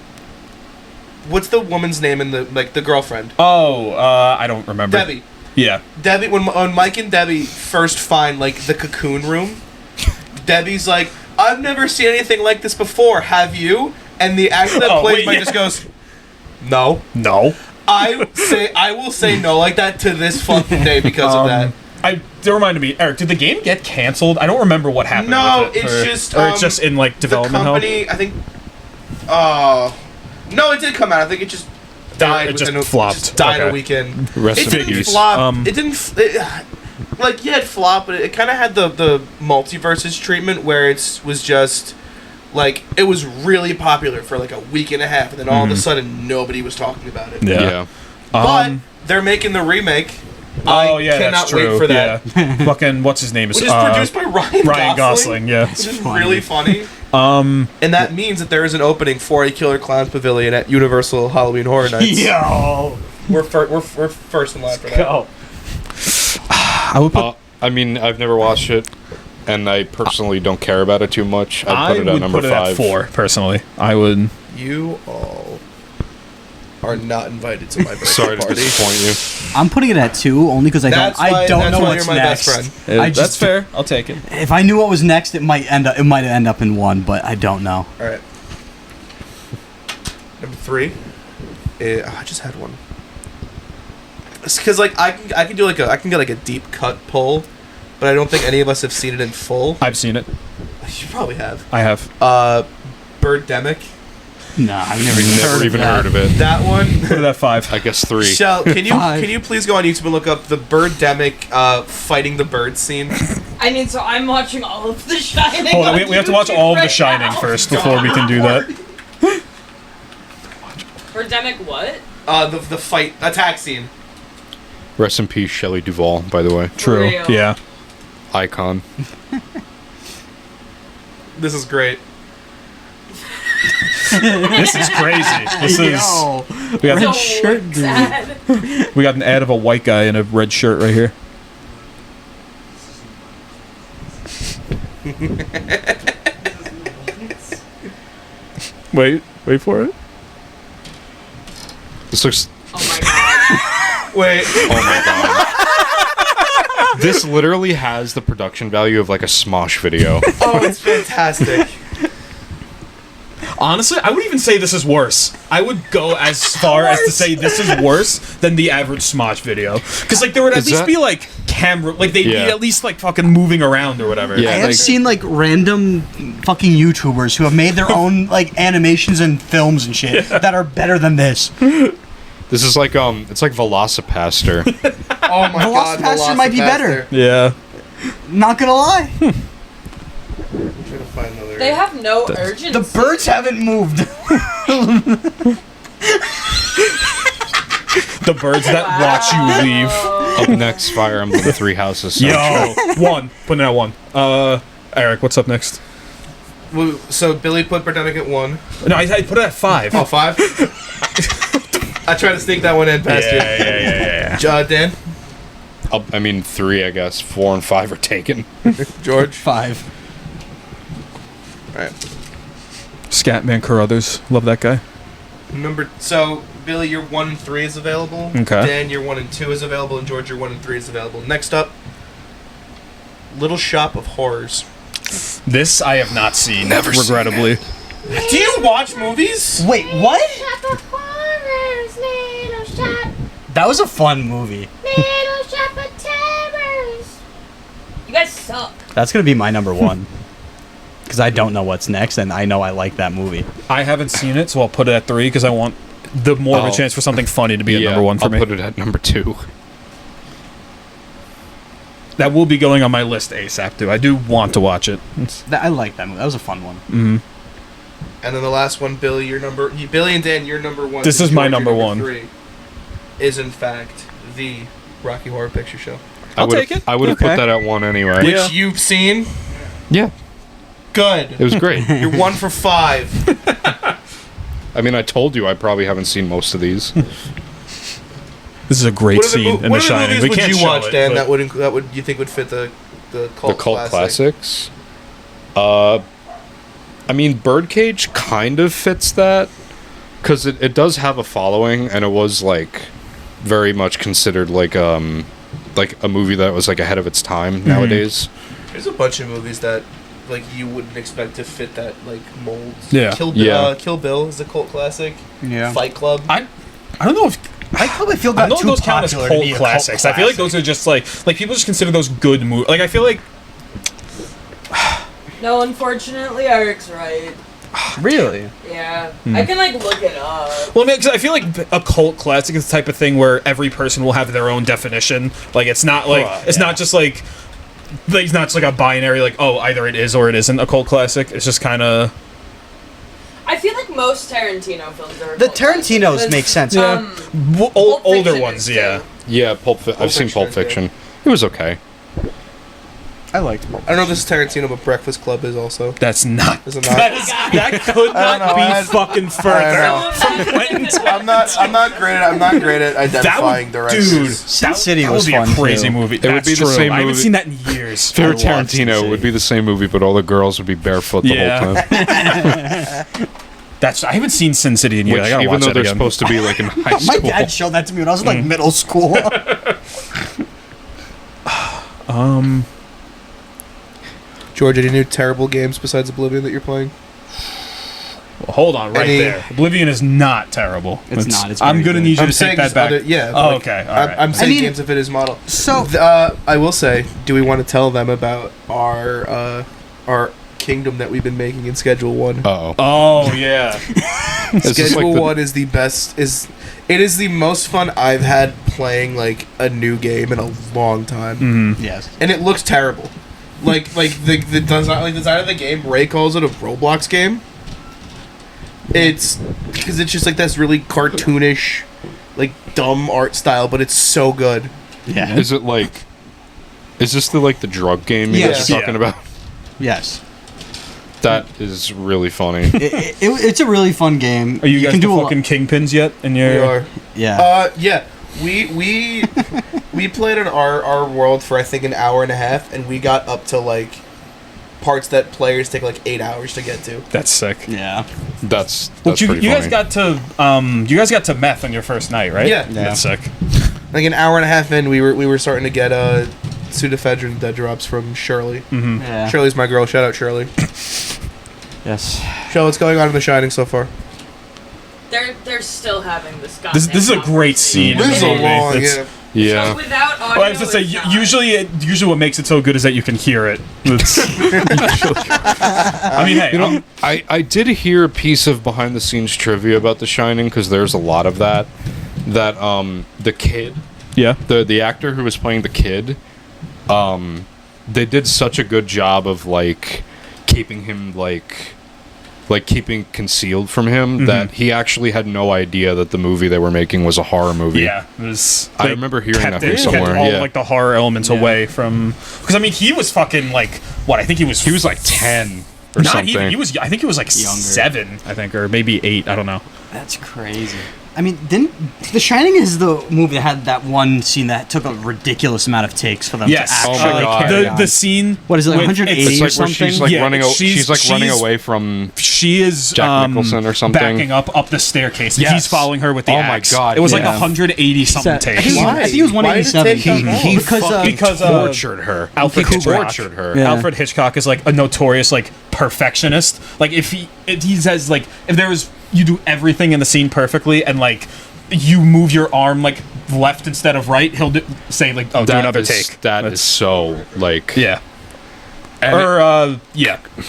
What's the woman's name in the like the girlfriend? Oh, I don't remember. Debbie. Yeah. Debbie. When Mike and Debbie first find like the cocoon room, Debbie's like, "I've never seen anything like this before. Have you?" And the actor that Oh, plays wait, Mike yeah. just goes, "No." No. I will say no like that to this fucking day because of that. That reminded me, Eric, did the game get canceled? I don't remember what happened No, with it. it's or, just, or it's just in, like, The development hell? company, I think. No, it did come out. I think it just died. It just within flopped. Just died Okay. a weekend. Rest It in didn't peace. flop. It didn't. Like yeah, it flopped, but it kind of had the multiverses treatment where it was just like it was really popular for like a week and a half, and then all of a sudden nobody was talking about it. Yeah. But they're making the remake. Oh, I yeah, cannot that's true. wait for that. Yeah. Fucking, what's his name? Which is produced by Ryan Gosling, yeah. Which is really funny. Um, And that means that there is an opening for a Killer Clowns Pavilion at Universal Halloween Horror Nights. Yo! We're first in line for that. go. I would put, I mean, I've never watched it, and I personally don't care about it too much. I'd put it at would number put it 5. at 4, personally. I would. You all are not invited to my birthday Sorry to party. disappoint you. I'm putting it at 2 only because I don't know why what's you're my next. best friend. I That's just fair. I'll take it. If I knew what was next, it might end up in 1, but I don't know. All right. Number 3. I just had one. Because like I can do like I can get like a deep cut poll, but I don't think any of us have seen it in full. I've seen it. You probably have. I have. Birdemic. Nah, I've never Never even heard of it. That one. Put it at 5. I guess 3. Shell, can you 5. can you please go on YouTube and look up the Birdemic fighting the bird scene? I mean, so I'm watching all of The Shining. Hold on, on we have to watch YouTube all of The right Shining now. first before we can do that. Birdemic what? The fight attack scene. Rest in peace, Shelley Duvall, by the way. True. real. Yeah. Icon. This is great. This is crazy. This is. Yo! We got, So shirt, dude. sad. we got an ad of a white guy in a red shirt right here. Wait for it. This looks. Oh my god. Wait. Oh my god. This literally has the production value of like a Smosh video. Oh, it's fantastic. Honestly, I would even say this is worse. I would go as far as to say this is worse than the average Smosh video. Because, like, there would at Is least that- be, like, camera... Like, they'd Yeah. be at least, like, fucking moving around or whatever. Yeah. I have like- seen like random fucking YouTubers who have made their own like animations and films and shit that are better than this. This is like it's like Velocipaster. Oh my god. Velocipaster might be better. Yeah. Not gonna lie, I'm trying to find another. They have no urgency. the birds haven't moved. The birds that watch you leave. Up next, Fire Emblem 3 Houses. soundtrack. Yo. 1. Putting it at 1. Eric, what's up next? So Billy put Birdemic at 1. No, I put it at 5. Oh, 5? I tried to sneak that one in past you. Dan? I mean 3, I guess. 4 and 5 are taken. George? 5. Alright. Scatman Carruthers. Love that guy. So Billy, your 1 and 3 is available. Okay. Dan, your 1 and 2 is available, and George, your 1 and 3 is available. Next up, Little Shop of Horrors. This I have not seen. Never seen regrettably. Do you watch movies? Wait, what? Shop of horrors, little shop, That was a fun movie. little shop of terrors. You guys suck. That's gonna be my number 1. because I don't know what's next, and I know I like that movie. I haven't seen it, so I'll put it at 3 because I want the more of a chance for something funny to be at number 1 for I'll me. put it at number 2. That will be going on my list ASAP, too. I do want to watch it. I like that movie. That was a fun one. And then the last one, Billy and Dan, your number 1. This is my number 1. 3 is in fact the Rocky Horror Picture Show, I'll take it. I would have Okay. put that at 1 anyway. Yeah. which you've seen. Yeah, Good. it was great. You're 1 for 5. I mean, I told you I probably haven't seen most of these. This is a great What are the, scene in The what Shining. movies We would can't you show watch, it, Dan? but- That would you think would fit the cult, The cult classic? classics. I mean, Birdcage kind of fits that because it does have a following, and it was like very much considered like a movie that was like ahead of its time nowadays. There's a bunch of movies that like you wouldn't expect to fit that like mold. Yeah. Kill Bill is a cult classic. Yeah. Fight Club. I don't know if I probably feel I that don't too know if those count as popular to cult be a classics. cult I feel like classic. those are just like people just consider those good movies. Like I feel like No, unfortunately, Eric's right. Really. Yeah, I can like look it up. well, I mean, 'cause I feel like a cult classic is the type of thing where every person will have their own definition. Like it's not like it's not just like it's not just like a binary like either it is or it isn't a cult classic. It's just kind of I feel like most Tarantino films are. The cult classics, Tarantinos 'cause, make sense. Pulp older Fiction ones. is Yeah, too. Yeah, I've seen Fiction Pulp is good. Fiction. It was okay. I liked I don't know if this is Tarantino, but Breakfast Club is also. that's not. Is it not? That could not know, be I- fucking I further know. from Quentin I'm not great at identifying directors. dude. Sin City that was would be fun, a crazy too. movie. It would That's be the true. same I haven't movie- seen that in years. Favorite I love Sin Tarantino City. would be the same movie, but all the girls would be barefoot the Yeah. whole time. I haven't seen Sin City in years. Which, I gotta even watch though that they're again. supposed to be like in high My school. dad showed that to me when I was in like middle school. George, any new terrible games besides Oblivion that you're playing? Well, hold on, right Any- there. Oblivion is not terrible. It's not, it's I'm very gonna good. need you I'm to saying take that just back. other- yeah. Oh, like, okay. All right. I'm saying I mean- games that fit his model. So I will say, do we want to tell them about our kingdom that we've been making in Schedule 1? Uh-oh. Oh yeah. Is this Schedule like the- 1 is the best. It is the most fun I've had playing like a new game in a long time, yes. and it looks terrible. Like the design of the game, Ray calls it a Roblox game. It's because it's just like this really cartoonish, like dumb art style, but it's so good. Yeah. Is it like? Is this the drug game you guys Yes. are talking Yeah. about? Yes. That is really funny. It's a really fun game. Are you guys can the do a fucking kingpins yet? In your We are. Yeah. Yeah. We played in our world for I think an hour and a half, and we got up to like parts that players take like 8 hours to get to. That's sick. yeah. That's Well, you pretty guys funny. you guys got to meth on your first night, right? Yeah. Yeah. That's sick. Like an hour and a half in, we were starting to get pseudoephedrine dead drops from Shirley. Yeah. Shirley's my girl. Shout out Shirley. Yes. Shell, what's going on in The Shining so far? They're still having this. This is a great scene. This is a movie. long, It's- yeah. Yeah. Without audio, Well, I was gonna say it's not. usually what makes it so good is that you can hear it. It's- I mean, hey, You know, I did hear a piece of behind the scenes trivia about The Shining because there's a lot of that. That the kid, yeah. the actor who was playing the kid, they did such a good job of like keeping him like keeping concealed from him that he actually had no idea that the movie they were making was a horror movie. Yeah, it was. I they remember hearing kept that from it- somewhere, Kept all yeah. like the horror elements away from. Because I mean, he was fucking like what? I think he was. He was like 10 or Not something. even. He was. I think he was like Younger. 7. I think, or maybe 8. I don't know. That's crazy. I mean, The Shining is the movie that had that one scene that took a ridiculous amount of takes for them Yes. to Oh actually my God. carry The on. the scene. What is it, like with- 180 It's or like where she's something? like Yeah, running. She's like running she's- away from. She is Jack Nicholson or something. backing up the staircase. And Yes. he's following her with the Oh my axe. God, It was like yeah. 180 something I takes. think, I think it was Why did it 187. take that long? He because fucking because, tortured her. Alfred he Hitchcock. tortured her. Yeah. Alfred Hitchcock is like a notorious like perfectionist. Like if he says like if there was you do everything in the scene perfectly and like you move your arm like left instead of right, he'll say like do another take. That is so like. Yeah.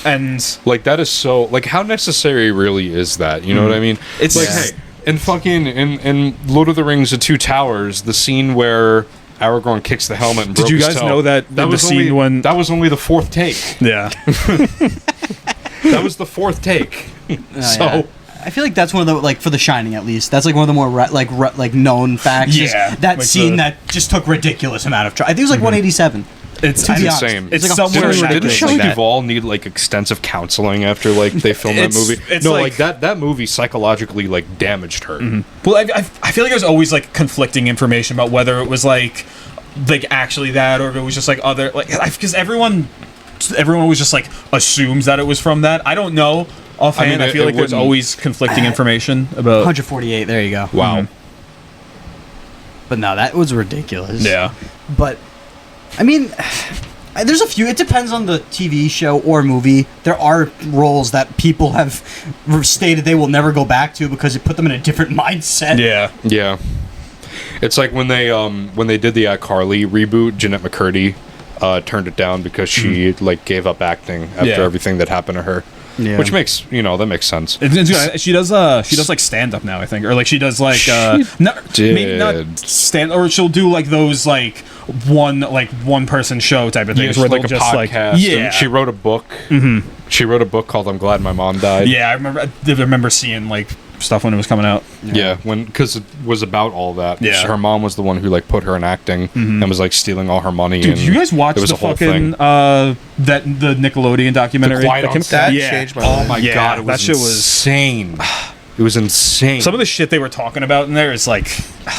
And like that is so like how necessary really is that? You know what I mean? It's like hey, in fucking in Lord of the Rings: The Two Towers, the scene where Aragorn kicks the helmet and Did broke you his guys toe, know that in the was scene only, when that was only the fourth take? Yeah. That was the fourth take. So Yeah. I feel like that's one of the like for The Shining at least. That's like one of the more like known facts. is Yeah, that like scene the- that just took ridiculous amount of. I think it was like 187. It's To be honest. insane. It's like a somewhere hundred Didn't ridiculous Shelley like that. Duvall need like extensive counseling after like they filmed that It's- movie? it's No, like- like that movie psychologically like damaged her. Well, I feel like there's always like conflicting information about whether it was like actually that or if it was just like other like because everyone always just like assumes that it was from that. I don't know offhand. I, it- feel it like there's wouldn't- always conflicting information about. 148. There you go. Wow. But no, that was ridiculous. Yeah. But I mean, there's a few. It depends on the TV show or movie. There are roles that people have stated they will never go back to because it put them in a different mindset. Yeah. Yeah. It's like when they did the iCarly reboot, Jeanette McCurdy turned it down because she like gave up acting after Yeah. everything that happened to her. Yeah. Which makes that makes sense. She does like stand up now, I think, or like she does like maybe not did. stand, or she'll do like those like one person show type of things Yeah, where like they'll a just podcast. like And she wrote a book. Mm-hmm. She wrote a book called "I'm Glad My Mom Died." yeah. I remember seeing like stuff when it was coming out. Yeah, because it was about all that. Yeah. Her mom was the one who like put her in acting and was like stealing all her money. Dude, and did you guys watch it was the a whole fucking thing. that the Nickelodeon documentary? The Quiet that on came- Set? That yeah. changed my Oh life. my Yeah, god, it was that shit was- insane. It was insane. Some of the shit they were talking about in there is like,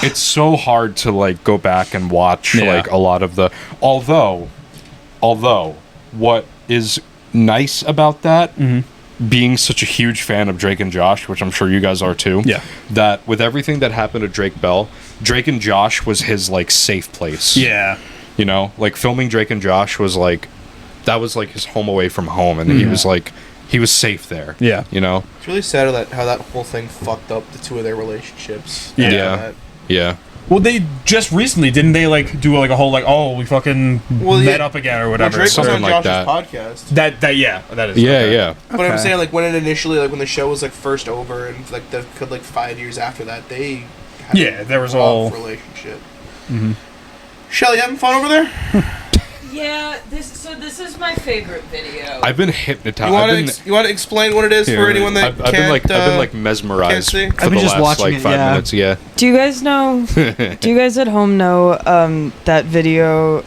It's so hard to like go back and watch Yeah. like a lot of the. Although, what is nice about that, being such a huge fan of Drake and Josh, which I'm sure you guys are too. Yeah. That with everything that happened to Drake Bell, Drake and Josh was his like safe place. yeah, You know, like filming Drake and Josh was like, that was like his home away from home, and he was like, he was safe there. Yeah. You know. It's really sad how that whole thing fucked up the two of their relationships. Yeah. Yeah. Yeah. Well, they just recently didn't they like do like a whole like we fucking met up again or Well, whatever. Drake was Something on like Josh's that. podcast. that is Yeah. okay. Yeah. But I'm Okay. saying, like, when it initially, like, when the show was, like, first over and, like, like 5 years after that, they had Yeah, there was a all- relationship. Shelley, having fun over there? Yeah, this is my favorite video. I've been hypnotized. You want to explain what it is for anyone that I've can't, been like mesmerized see? for I've been the just last watching like it, 5 yeah. minutes. Yeah. Do you guys know? Do you guys at home know that video?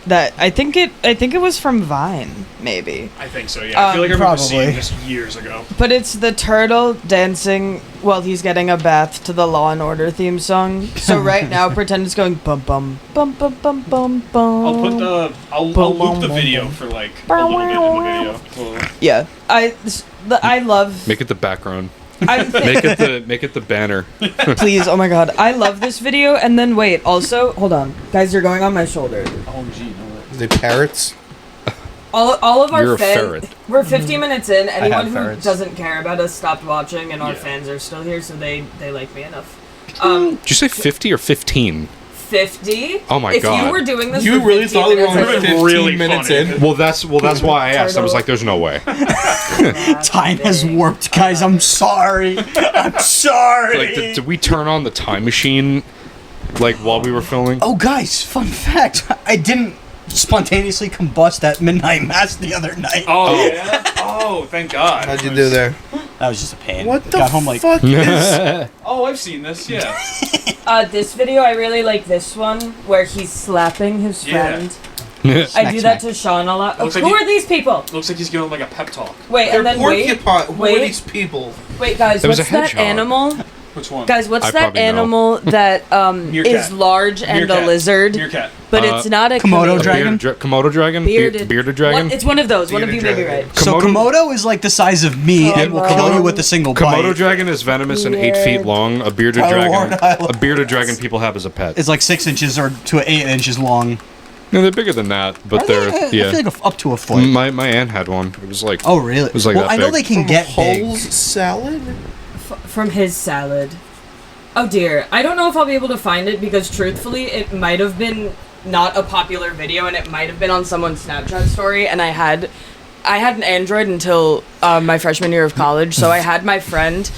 That I think it was from Vine, maybe. I think so. Yeah, I feel like I remember probably. seeing this years ago. But it's the turtle dancing while he's getting a bath to the Law and Order theme song. So right now, pretend it's going bum bum bum bum bum bum bum. I'll loop the video for like a little bit in the video. Yeah, I love. Make it the background. I'm Make it the banner. please, oh my god, I love this video. And then wait, also hold on, guys, you're going on my shoulder. The parrots? All of our You're a fans. ferret. We're 50 minutes in. Anyone who ferrets. doesn't care about us stopped watching, and our fans are still here, so they like me enough. Did Did you say 50 or 15? 50. Oh my if God. If you were doing this, You for really 15 thought we were minutes, only I 15 really minutes funny. in? Well, that's why I asked. I was like, "There's no way." Time has warped, guys. I'm sorry. I'm sorry. Like, did we turn on the time machine, like while we were filming? Oh, guys, fun fact. I didn't spontaneously combust at midnight mass the other night. Oh yeah. Oh, thank God. How'd you do there? That was just a pain. What the Got home like fuck is... Oh, I've seen this. Yeah. This video, I really like this one where he's slapping his Yeah. friend. I do that to Sean a lot. Looks Who like are these people? Looks like he's giving like a pep talk. Wait, They're and then wait, porcupine. Who are wait. these people? wait, guys. It was What's a that hedgehog. animal? Which one? Guys, what's I that probably know. animal that Meerkat. is large and Meerkat. a lizard, Meerkat. but it's not a Komodo chameleon. dragon? Komodo dragon. Bearded dragon. It's one of those. One of you Bearded may be dragon. right. So Komodo is like the size of me and will kill you with a single Komodo bite. dragon is venomous and 8 feet long. A bearded dragon people have as a pet. It's like 6 inches or to 8 inches long. No, they're bigger than that, but I they're feel like up to a foot. My aunt had one. It was like Oh, really? It was like well, that I know big. they can get big. Hull's salad? From his salad. Oh dear, I don't know if I'll be able to find it because truthfully, it might have been not a popular video, and it might have been on someone's Snapchat story, and I had an Android until my freshman year of college, so I had my friend,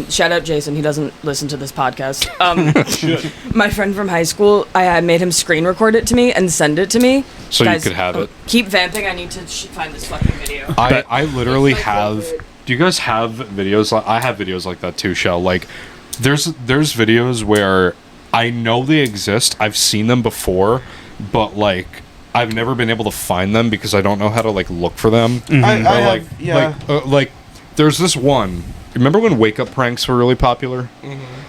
shout out Jason, he doesn't listen to this podcast. My friend from high school, I had made him screen record it to me and send it to me. So Guys, you could have it. Keep vamping, I need to find this fucking video. I literally It's my have. favorite. Do you guys have videos? I have videos like that too, Chelle. Like, there's videos where I know they exist. I've seen them before, but like I've never been able to find them because I don't know how to like look for them. I Or, have, like, yeah. like there's this one. Remember when wake up pranks were really popular?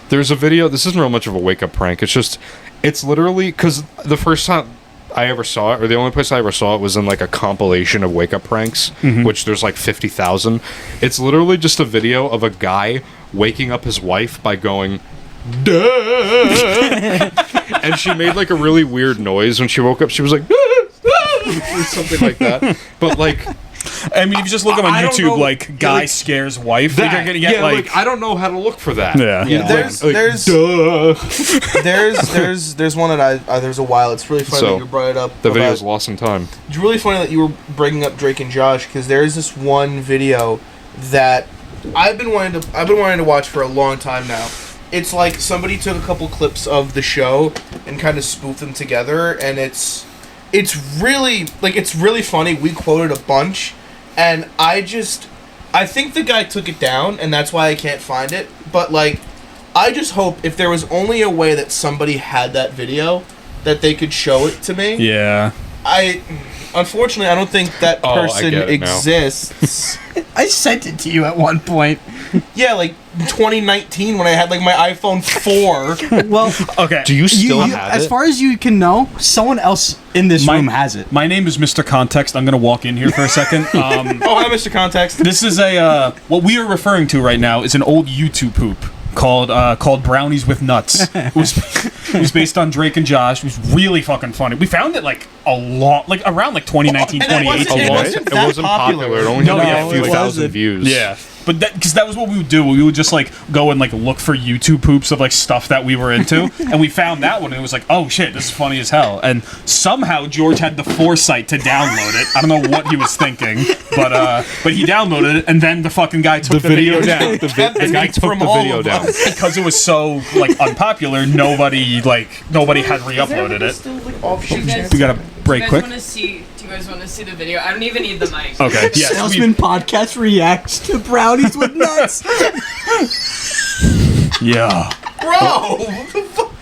There's a video. This isn't real much of a wake up prank. It's literally because the first time I ever saw it, or the only place I ever saw it, was in like a compilation of wake up pranks, which there's like 50,000. It's literally just a video of a guy waking up his wife by going, duh, and she made like a really weird noise when she woke up. She was like, or something like that. But like, I mean, if you just look up on I don't YouTube, know, like guy like, scares wife, that, you're gonna get yeah, like, I don't know how to look for that. Yeah. Yeah. There's duh. there's one that there's a while. It's really funny So, that you brought it up. The about- video's lost in time. It's really funny that you were bringing up Drake and Josh because there is this one video that I've been wanting to watch for a long time now. It's like somebody took a couple clips of the show and kind of spoofed them together, and it's really funny. We quoted a bunch, and I think the guy took it down, and that's why I can't find it. But like, I just hope if there was only a way that somebody had that video, that they could show it to me. Yeah. Unfortunately, I don't think that Oh, I person get it now. exists. I sent it to you at one point. Yeah, like 2019 when I had like my iPhone 4. Well, Okay. Do you still have as it? far as you can know, someone else in this room has it. My name is Mr. Context. I'm gonna walk in here for a second. Oh, hi, Mr. Context. This is a what we are referring to right now is an old YouTube poop called Brownies with Nuts. It was based on Drake and Josh. It was really fucking funny. We found it like a lot, like around like 2019, And it wasn't- 2018. it What? wasn't It that wasn't popular. popular. It only No, had yeah, like a few it thousand wasn't. views. Yeah. But because that was what we would do. We would just like go and like look for YouTube poops of like stuff that we were into, and we found that one, and it was like, oh shit, this is funny as hell. And somehow George had the foresight to download it. I don't know what he was thinking, but he downloaded it, and then the fucking guy took the video down. The guy took from the all video of down. Because it was so like unpopular, nobody had re-uploaded it. Still, like, offshoot You guys- channels? We gotta break quick. Do you guys want to see the video? I don't even need the mic. Okay. Yes. Salesman podcast reacts to brownies with nuts. Yeah. Bro! What the fuck?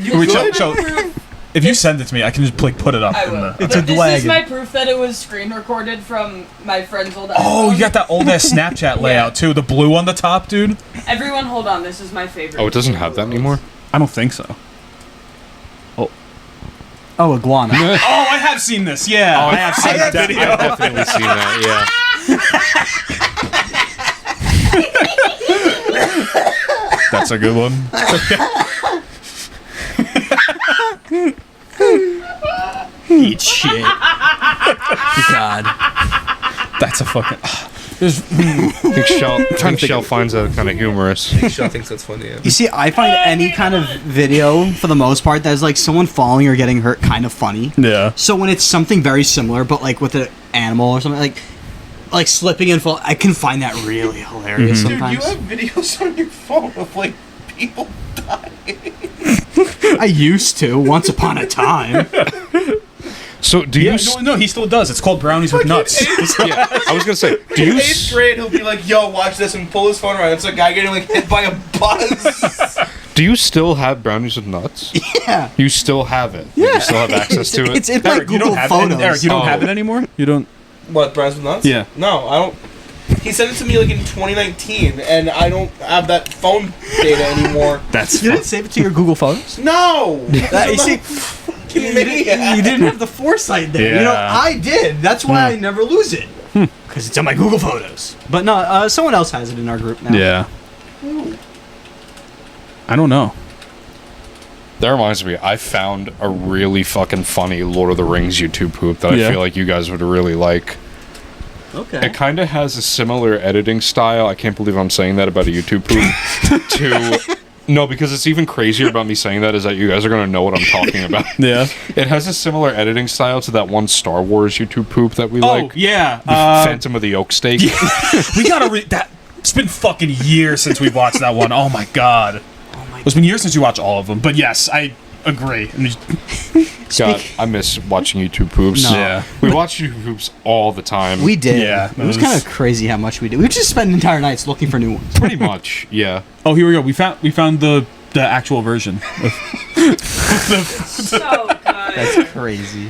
You Wait, good? Chelle, if you send it to me, I can just like put it up. I in will. the- It's a This wagon. is my proof that it was screen recorded from my friend's old Oh, iPhone. you got that old ass Snapchat layout too. The blue on the top, dude. Everyone hold on, this is my favorite. Oh, it doesn't have that anymore? I don't think so. Oh, iguana. Oh, I have seen this. Yeah, I have seen that video. I've definitely seen that, yeah. That's a good one. Eat shit. God. That's a fucking. I think Chelle finds that kind of humorous. Shell thinks that's funny, yeah. You see, I find any kind of video, for the most part, that is like someone falling or getting hurt kind of funny. Yeah. So when it's something very similar, but like with an animal or something, like slipping and fall, I can find that really hilarious Dude, you sometimes. have videos on your phone of like people dying. I used to, once upon a time. So, do you... Yeah, no, he still does. It's called Brownies with Nuts. yeah, I was going to say, do you... 8th grade, he'll be like, yo, watch this, and pull his phone around. It's a guy getting like hit by a bus. Do you still have Brownies with Nuts? Yeah. You still have it? Yeah. You still have access to it? It's in my Eric, you Google don't have Photos. it. Eric, you don't Oh. have it anymore. You don't. What, Browns with Nuts? Yeah. No, I don't. He sent it to me like in 2019, and I don't have that phone data anymore. That's. You didn't save it to your Google Photos? No! You see, You you didn't have the foresight there. You know, Yeah. I did. That's why I never lose it. Because it's on my Google Photos. But no, someone else has it in our group now. Yeah. I don't know. That reminds me, I found a really fucking funny Lord of the Rings YouTube poop that Yeah. I feel like you guys would really like. Okay. It kind of has a similar editing style. I can't believe I'm saying that about a YouTube poop. No, because it's even crazier about me saying that is that you guys are going to know what I'm talking about. Yeah. It has a similar editing style to that one Star Wars YouTube poop that we Oh, like. yeah. The Phantom of the Oak Steak. We gotta read that. It's been fucking years since we've watched that one. Oh my god. It's been years since you watched all of them. But yes, I agree. I mean, God, I miss watching YouTube poops. No. Yeah. We watch YouTube poops all the time. We did. Yeah, It was kind of crazy how much we did. We would just spend entire nights looking for new ones. pretty much, yeah. oh, here we go. We found the actual version. So good. That's crazy.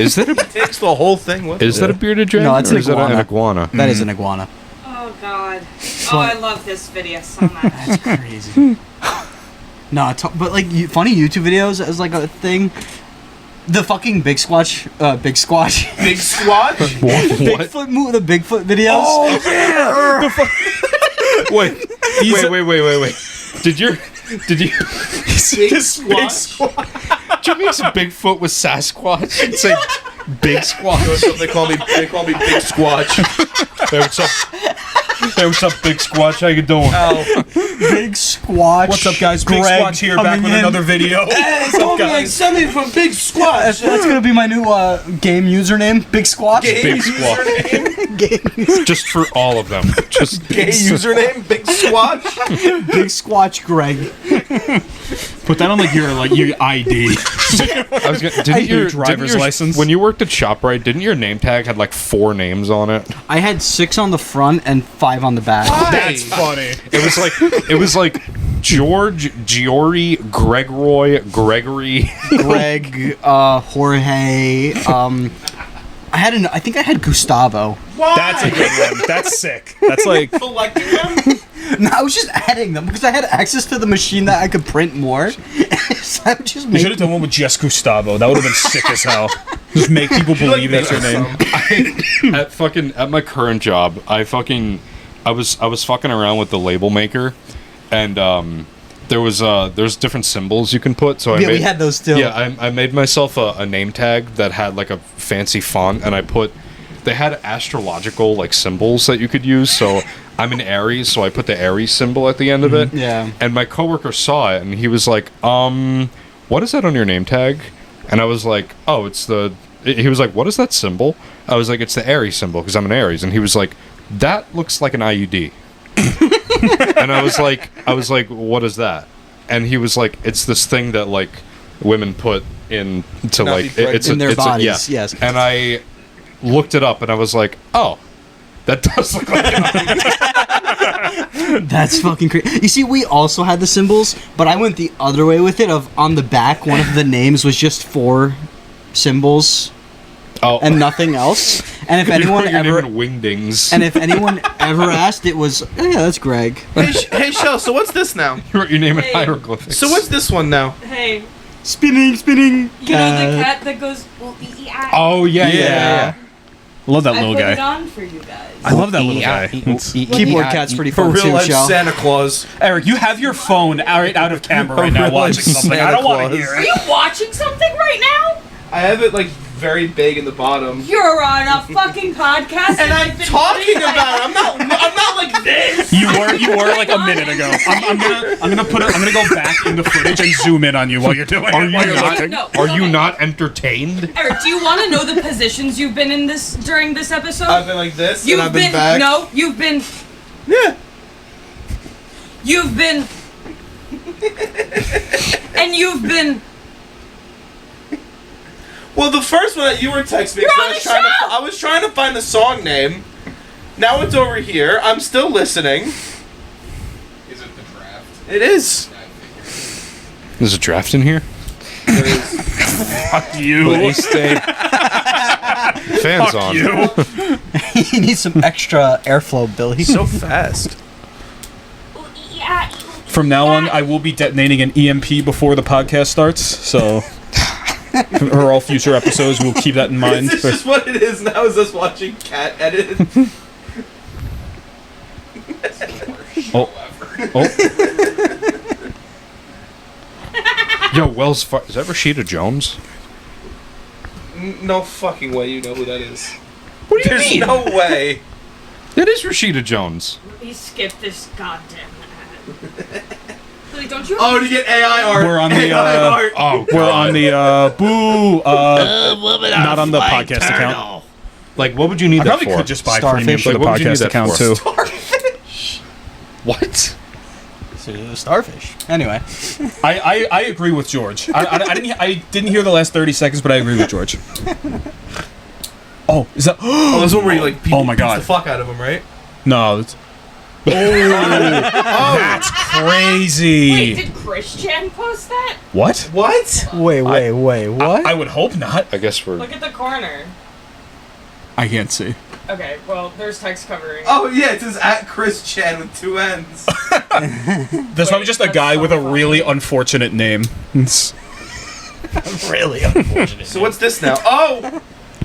Is that a Takes the whole thing with is that a bearded dragon? No, that's or an is that an iguana. iguana? That is an iguana. Oh god. Oh, I love this video so much. That's crazy. No, but like funny YouTube videos as like a thing. The fucking Big Squatch, Big Squatch? Bigfoot, the Bigfoot videos. Oh, yeah! Wait. Did you Big Squatch? did you mix Bigfoot with Sasquatch and say Big Squatch? They call me Big Squatch. Hey, what's up? Hey, what's up, Big Squatch? How you doing? Big Squatch. What's up, guys? Big Greg Squatch here, back coming with in. another video. What's up, guys? Something from Big Squatch. That's gonna be my new game username. Big Squatch. Big Squatch. Just for all of them. Just Gay username, Big Squatch. Big Squatch Greg. Put that on like your ID. I was gonna, didn't your your driver's license. When you worked at ShopRite, didn't your name tag had like 4 names on it? I had 6 on the front and 5 on the back. That's funny. It was like George, Giori, Gregory, Greg, Jorge. I think I had Gustavo. Why? That's a good one. That's sick. That's like Selecting them? No, I was just adding them because I had access to the machine that I could print more. So I would just you make. should have done one with just Gustavo. That would have been sick as hell. Just make people believe that's your name. at my current job, I was fucking around with the label maker, and there's different symbols you can put. So We had those too. Yeah, I made myself a name tag that had like a fancy font, and they had astrological like symbols that you could use. So I'm an Aries, so I put the Aries symbol at the end of it. Yeah. And my coworker saw it, and he was like, what is that on your name tag? And I was like, oh, he was like, what is that symbol? I was like, it's the Aries symbol, because I'm an Aries. And he was like, that looks like an IUD. And I was like, what is that? And he was like, it's this thing that like women put in to Not like be pregnant. In their bodies, yes. And I looked it up, and I was like, oh, that does look like an IUD. That's fucking crazy. You see, we also had the symbols, but I went the other way with it. Of on the back, one of the names was just 4 symbols Oh, and nothing else. And if anyone your name ever in wingdings. and if anyone ever asked, it was, oh, yeah, that's Greg. Hey, Chelle, so what's this now? You wrote your name in Hey. hieroglyphics. So what's this one now? Hey, Spinning. you know the cat that goes, well, Oh yeah. Love that I little put it guy. on for you guys. I love that little guy. Keyboard cat's pretty For fun real too, life Shell. Santa Claus. Eric, you have your phone out of camera right now real life watching something. Santa I don't want to Claus. hear Are it. you watching something right now? I have it like very big in the bottom. You're on a fucking podcast, And I'm you've been talking putting my- about it. I'm not like this. You were like a minute ago. I'm gonna go back in the footage and zoom in on you while you're doing Are it. you While you're not? looking. No. Are you not entertained? Eric, do you want to know the positions you've been in during this episode? I've been like this, You've and I've been back. No, you've been. Yeah. You've been. And you've been. Well, the first one that you were texting me, 'cause You're on the show! I was trying to find the song name. Now it's over here. I'm still listening. Is it the draft? It is. There's a draft in here. It is. Fuck you. Please stay. Fans Fuck on. you. You need some extra airflow, Billy. So fast. From now on, I will be detonating an EMP before the podcast starts. So, for all future episodes, we'll keep that in mind. This is just what it is now. Is us watching Cat edit? Oh. Yo, Wells Fargo. Is that Rashida Jones? No fucking way. You know who that is. What do you There's mean? no way. That is Rashida Jones. Please skip this goddamn ad. Please don't Don't you? Oh, to get AI art. We're on the, AI art. Oh, We're God. on the not on the podcast account. Like, what would you need I that probably for? could just buy Starfish. premium for the Like, what would you need podcast that account for? too. What? Starfish. Anyway. I agree with George. I didn't hear the last 30 seconds, but I agree with George. Oh, is that? Oh, there's one where you like beat, Oh my God. beats the fuck out of him, right? No. That's, that's crazy. Wait, did Christian post that? What? What? Wait, what? I would hope not. I guess we're. Look at the corner. I can't see. Okay, well, there's text covering. Oh yeah, it says at Chris Chan with 2 N's. There's probably just a that's guy so with a funny. really unfortunate name. Really unfortunate. So what's this now? Oh,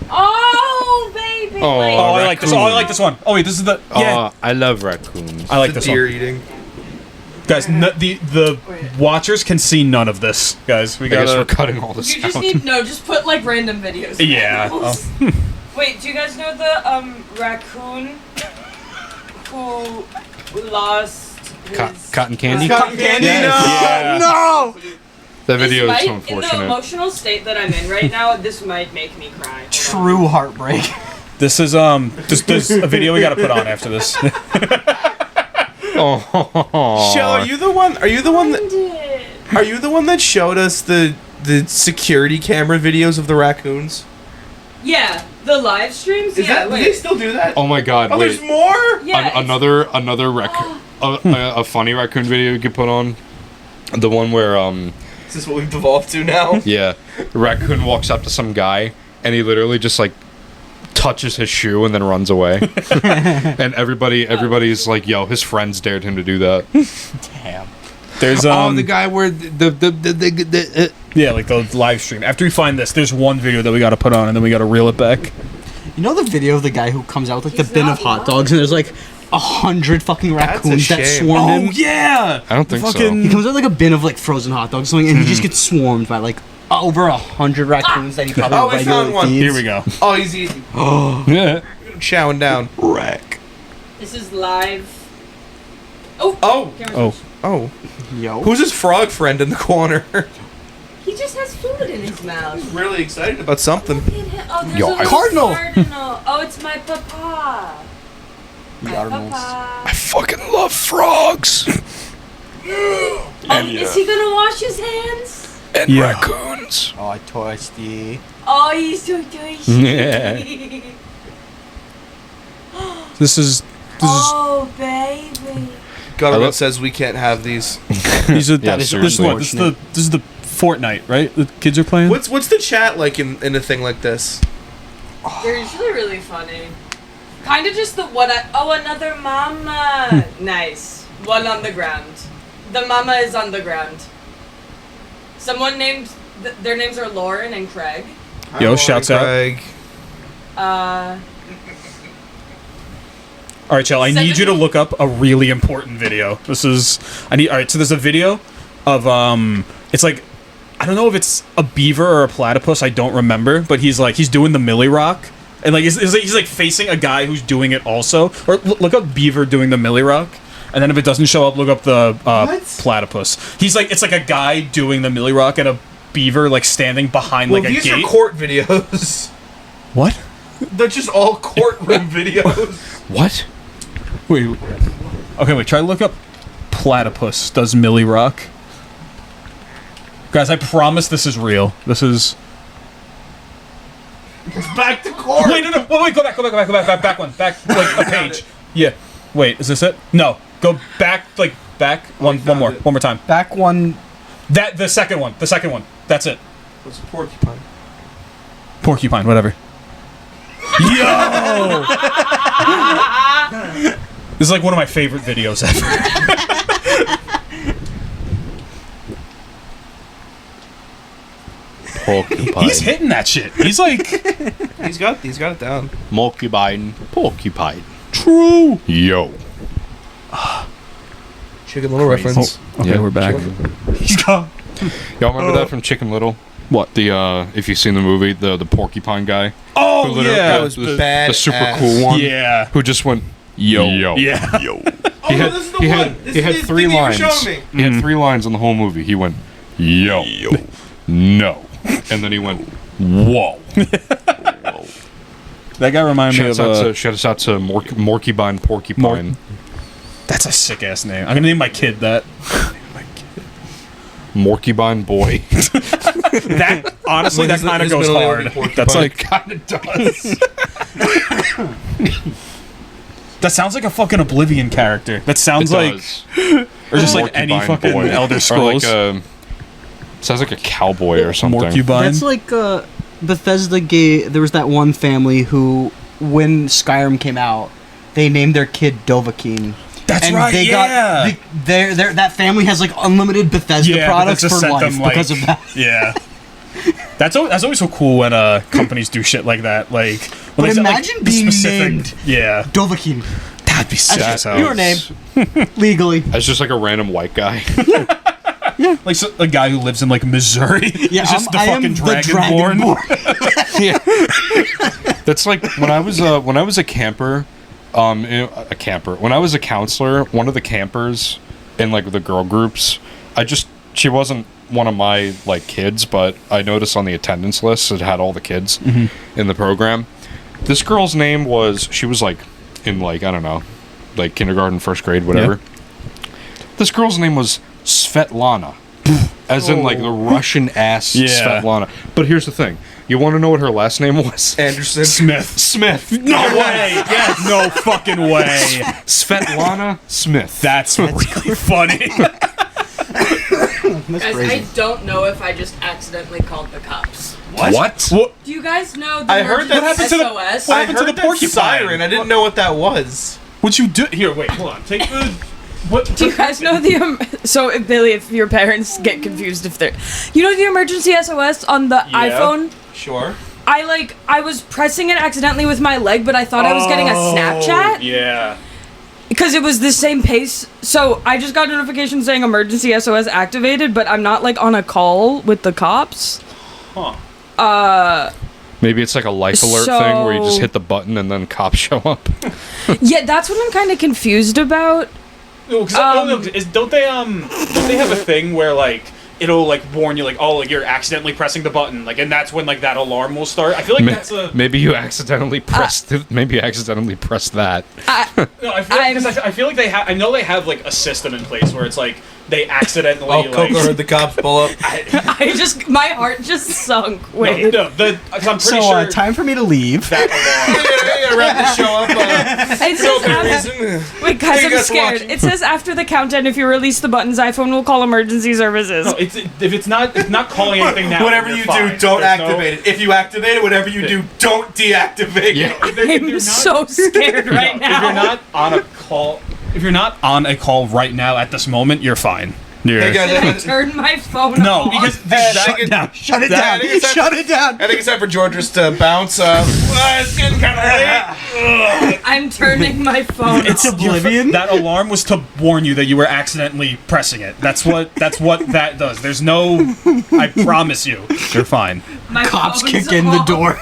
Oh, baby! Oh, Like, Oh, I like this. Oh, I like this one. Oh wait, this is the yeah. I love raccoons. I like the this deer one, eating. guys. The watchers can see none of this, guys. We I guess we're gotta. cutting all this you just out. need just put like random videos. Yeah. Oh. Wait, do you guys know the raccoon who lost his Cotton candy? Cotton candy? Yes. No. Yeah. No! That This video is might, so in the unfortunate. emotional state that I'm in right now, this might make me cry. Hold on. True heartbreak. This is there's a video we gotta put on after this. Oh, Chelle, are you the one? Are you the one that? Find it. Are you the one that showed us the security camera videos of the raccoons? Yeah, the live streams. Is yeah, that? Do wait. they still do that? Oh my God! Oh, Wait, there's more. Yeah, it's- another raccoon, a funny raccoon video you could put on. The one where Is this what we've devolved to now? yeah, the raccoon walks up to some guy and he literally just like touches his shoe and then runs away. And everybody's like, "Yo, his friends dared him to do that." Damn. There's the guy where the yeah, like the live stream. After we find this, there's one video that we gotta put on, and then we gotta reel it back. You know the video of the guy who comes out with like He's the bin not of hot dogs and there's like 100 fucking raccoons that shame. swarm him? yeah. I don't think so. He comes out with like a bin of like frozen hot dogs or something and he just gets swarmed by like over 100 raccoons that he probably Oh, I found regularly one. feeds. Here we go. Oh, he's eating. Yeah. Chowing down. Wreck. This is live. Oh. Oh. Camera's Oh. Oh. Yo. Who's his frog friend in the corner? He just has food in his mouth. Really excited about something. Look at him. Oh, there's Yo, a little Cardinal. cardinal. Oh, it's my papa. My Cardinals. papa. I fucking love frogs Oh, is he gonna wash his hands? and Yeah. raccoons. Oh, I toasty. Oh, he's so thirsty. Yeah. This is Oh, baby. Government says we can't have these. these are Yeah, this is seriously. what this is the Fortnite, right? The kids are playing. What's the chat like in a thing like this? They're usually really funny. Kind of just another mama. Nice. One on the ground. The mama is on the ground. Someone named, their names are Lauren and Craig. Yo, shouts out. Craig. All right, Chelle, I need you to look up a really important video. All right, so there's a video of it's like, I don't know if it's a beaver or a platypus, I don't remember, but he's doing the Millie Rock, and like he's like facing a guy who's doing it also. Or look up beaver doing the Millie Rock, and then if it doesn't show up, look up the platypus. It's like a guy doing the Millie Rock and a beaver like standing behind like a these gate. are court videos. What? They're just all courtroom videos. What? Wait. Okay, wait. Try to look up platypus does Millie Rock. Guys, I promise this is real. This is. It's back to court. Wait, no. Wait, go back one. Back, like, a page. Yeah. Wait, is this it? No. Go back, back. One more time. Back one. The second one. That's it. What's a porcupine? Porcupine, whatever. Yo! This is like one of my favorite videos ever. Porcupine. He's hitting that shit. He's like. He's got it down. Porcupine. Porcupine. True. Yo. Chicken Little reference. Okay, Yeah. we're back. He's gone. Y'all remember that from Chicken Little? What? The if you've seen the movie, the porcupine guy. Oh, Who literally- yeah. That was the bad. super cool one. Yeah. Who just went yo. Yeah. Yo. Oh, no, this is the one. This he is had the 3 thing you were lines. showing me. He had 3 lines in the whole movie. He went, yo, no, and then he went, whoa. That guy reminded me of Shout us out to Morkybine Porcupine. That's a sick ass name. I'm gonna name my kid that. Morkybine Boy. That honestly, that kind of his goes middle name hard. would be That's Porcupine. like Kind of does. that sounds like a fucking Oblivion character. That sounds It like, does. or just like any Morkybine fucking Boy. Elder Or Scrolls. sounds like a cowboy or something. Morkybine. That's like Bethesda gave. There was that one family who, when Skyrim came out, they named their kid Dovahkiin. That's And right. they Yeah. got that family has like unlimited Bethesda products Bethesda for sent life them, like- because of that. Yeah. That's always so cool when companies do shit like that. Like, when But they set, like, imagine the being specific- named Yeah, Dovahkiin. that'd be sick. That's as hell. your name legally. That's just like a random white guy. Like a guy who lives in like Missouri. Yeah, He's just the I am fucking the Dragonborn. That's like when I was a camper, when I was a counselor, one of the campers in like the girl groups, she wasn't one of my like kids, but I noticed on the attendance list it had all the kids in the program. This girl's name she was like in like, I don't know, like kindergarten, 1st grade, whatever. This girl's name was Svetlana. As in like the Russian ass Svetlana. But here's the thing. You want to know what her last name was? Anderson. Smith. No way. Yes. No fucking way. Svetlana Smith. That's really funny. That's Guys, crazy. I don't know if I just accidentally called the cops. What? What? Do you guys know the I heard that- What happened to the- SOS? what I happened to heard the that porcupine? siren. I didn't know what that was. What you do? Here, wait, hold on. Take the. What? Do you guys know the so Billy? If your parents get confused, if they're, you know the emergency SOS on the iPhone. Sure. I was pressing it accidentally with my leg, but I thought I was getting a Snapchat Yeah. because it was the same pace. So I just got a notification saying emergency SOS activated, but I'm not like on a call with the cops. Huh. Maybe it's like a life alert thing where you just hit the button and then cops show up. Yeah, that's what I'm kind of confused about. No, don't they have a thing where like it'll like warn you like, oh, like you're accidentally pressing the button, like, and that's when like that alarm will start. I feel like that's a Maybe you accidentally pressed. Maybe you accidentally pressed that. no. I feel like they have. I know they have like a system in place where it's like they accidentally Oh, like. Coco heard the cops pull up. My heart just sunk. Wait. No, because I'm pretty So, sure time for me to leave. that alarm. We're gonna wrap the show up. It No says good after, reason. wait, guys, Hey, I'm guys, scared. watching. It says after the countdown, if you release the buttons, iPhone will call emergency services. No, if it's not calling anything now. Whatever you're you fine. do, don't There's no- activate it. If you activate it, whatever you do, don't deactivate it. If you're I'm not- so scared right now. If you're not on a call, right now at this moment, you're fine. You're, Hey guys, I turned my phone no, off. because Shut it down. Shut it That- down. Shut it down. I think it's time for Georges to bounce. It's getting kind of late. I'm turning my phone It's off. Oblivion. that alarm was to warn you that you were accidentally pressing it. That's what that does. There's no. I promise you, you're fine. My Cops phone's kick in the off. door.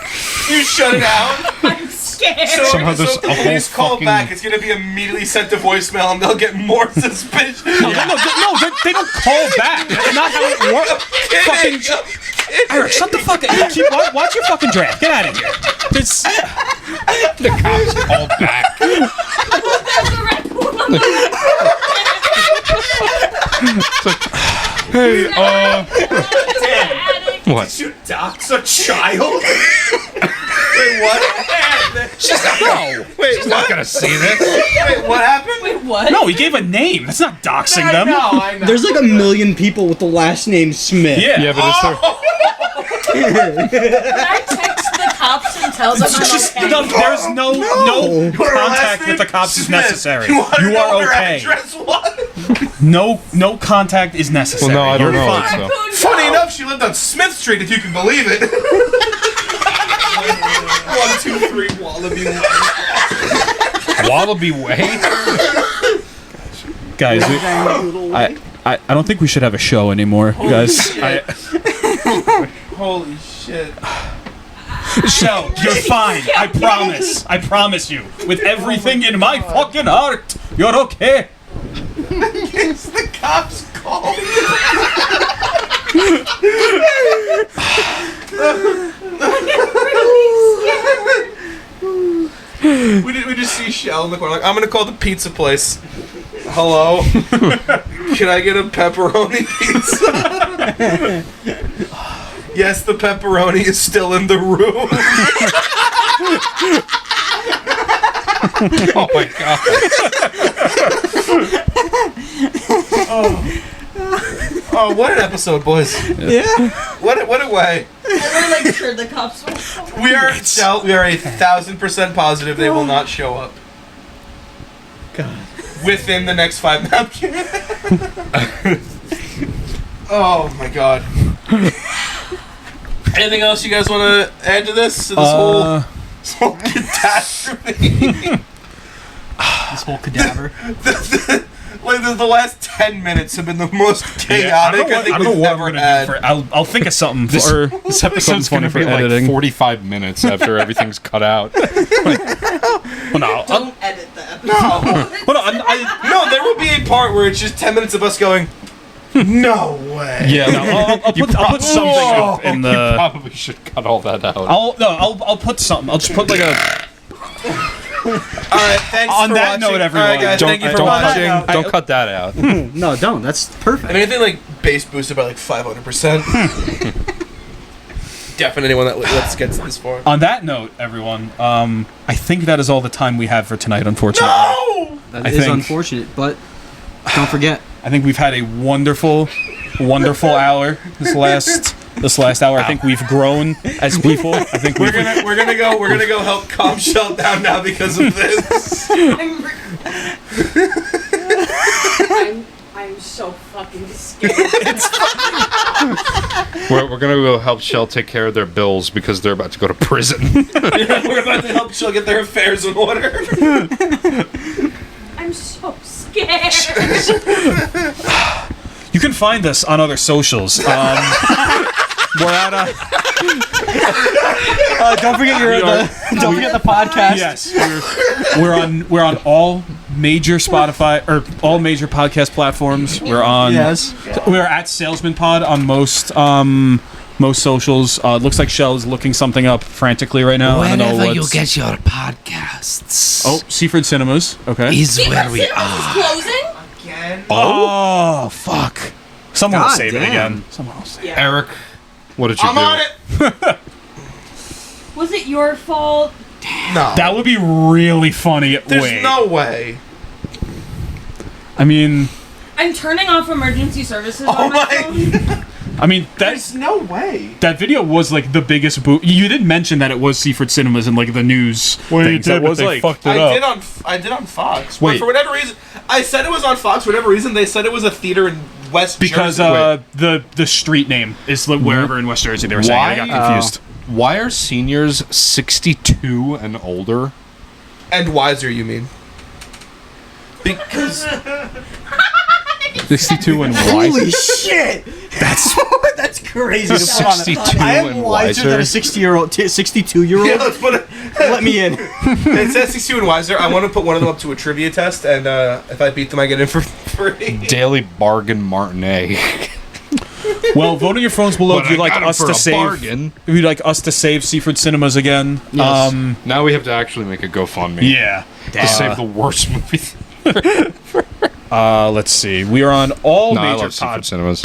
You shut it out. I'm scared. Somehow So there's if the a whole police call fucking- back, it's gonna be immediately sent to voicemail, and they'll get more suspicious. No, they don't call back. That's not how it works. Fucking Eric, shut the fuck up. Watch your fucking draft. Get out of here. There's, The cops called back. There's a raccoon on the Hey, attic. what? You dox a child? Wait, what? No. Wait, She's not what? gonna see this. Wait, what happened? Wait, what? no, he gave a name. That's not doxing I them. know. There's like a million people with the last name Smith. Yeah. Yeah, but Can I text the cops and tell them Just I'm okay? no, there's no contact with the cops is necessary. You, wanna You know are what her okay. address was? No contact is necessary. Well, no, I don't You're know. fine. So. Raccoon, Funny go. enough, she lived on Smith Street, if you can believe it. 1, 2, 3, Wallaby Lane. Wallaby Way. Guys, I don't think we should have a show anymore, guys. Holy shit. Chelle, you're fine. I promise. I promise you. With everything in my fucking heart, You're okay. It's the cops called. We just see Chelle in the corner. Like, I'm gonna call the pizza place. Hello. Can I get a pepperoni pizza? Yes, the pepperoni is still in the room. Oh my god. Oh, what an episode, boys. Yeah. What a way. I like sure the cops will. We are 1,000% positive they will not show up. God. Within the next 5 napkins. Oh my god. Anything else you guys want to add to this? To this whole catastrophe? This whole cadaver. The last 10 minutes have been the most chaotic I think we've ever had. I'll think of something for This episode's going to be like 45 minutes after everything's cut out. Well, no, Don't edit the episode. No, there will be a part where it's just 10 minutes of us going, no way. yeah, no, I'll put something up in You the. probably should cut all that out. I'll put something. I'll just put like a. Alright, thanks On for that watching. note, everyone, Alright, guys, thank you for don't watching. don't cut that out. No, don't. That's perfect. And anything like base boosted by like 500%. Definitely anyone that let's get this far. On that note, everyone, I think that is all the time we have for tonight. Unfortunately, No! That I is think- unfortunate, but don't forget. I think we've had a wonderful hour. This last hour, I think we've grown as people. I think We're gonna go help calm Chelle down now because of this. I'm so fucking scared. We're gonna go help Chelle take care of their bills because they're about to go to prison. We're about to help Chelle get their affairs in order. I'm so scared. You can find us on other socials. We're at Don't forget don't forget the podcast. yes, we're on all major Spotify or all major podcast platforms. We're on we're at Salesmen Pod on most socials. Looks like Chelle is looking something up frantically right now. I don't know Wherever you what's... get your podcasts. Oh, Seaford Cinemas. Okay. Is where we are. Closing? Again? Oh, fuck. Someone will God save it damn. again. Someone will save it. Eric, what did you I'm do? on it. Was it your fault? No. That would be really funny. There's Wait. no way. I mean, I'm turning off emergency services Oh on my my- phone. I mean There's no way. that video was like the biggest boot. You did mention that it was Seaford Cinemas and like the news things. That was like I did on Fox. But Wait. for whatever reason, I said it was on Fox. For whatever reason, they said it was a theater in West because Jersey. the street name is wherever in West Jersey they were saying. I got Why? confused. Why are seniors 62 and older? And wiser, you mean? Because 62 and Holy why? shit! That's crazy. To put on it. 62 I am and wiser than a wiser. 62-year-old. yeah, let's put it. Let me in. It says 62 and wiser. I want to put one of them up to a trivia test, and if I beat them, I get in for free. Daily bargain matinee. Well, vote on your phones below if you'd like us to save. bargain. If you'd like us to save Seaford Cinemas again. Yes. Now we have to actually make a GoFundMe Yeah. to save the worst movie. Let's see. We are on all No, I major love Seaford Cinemas.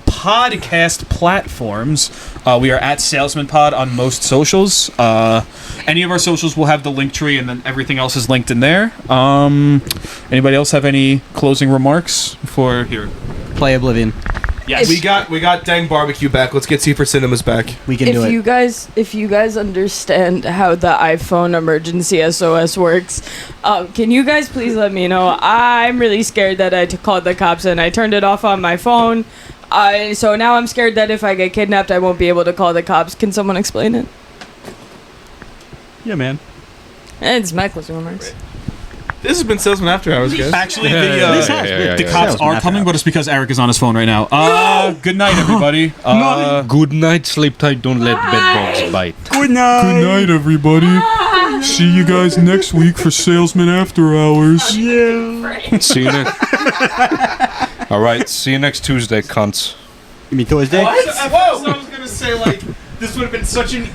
podcast platforms. We are at Salesman Pod on most socials. Any of our socials will have the link tree, and then everything else is linked in there. Anybody else have any closing remarks for here? Play Oblivion. Yes. We got Dang Barbecue back. Let's get Seaford Cinemas back. We can do it. If you guys understand how the iPhone emergency SOS works, can you guys please let me know? I'm really scared that I called the cops and I turned it off on my phone. So now I'm scared that if I get kidnapped, I won't be able to call the cops. Can someone explain it? Yeah, man. It's my closing remarks. This has been Salesman After Hours, guys. Actually, This has yeah, the yeah. cops Salesman are After coming, Hours. but it's because Eric is on his phone right now. Good night, everybody. Good night, sleep tight, don't let bed bugs bite. Good night. Good night, everybody. See you guys next week for Salesmen After Hours. See you next. All right. See you next Tuesday, cunts. You mean Thursday? What? I was gonna say like this would have been such an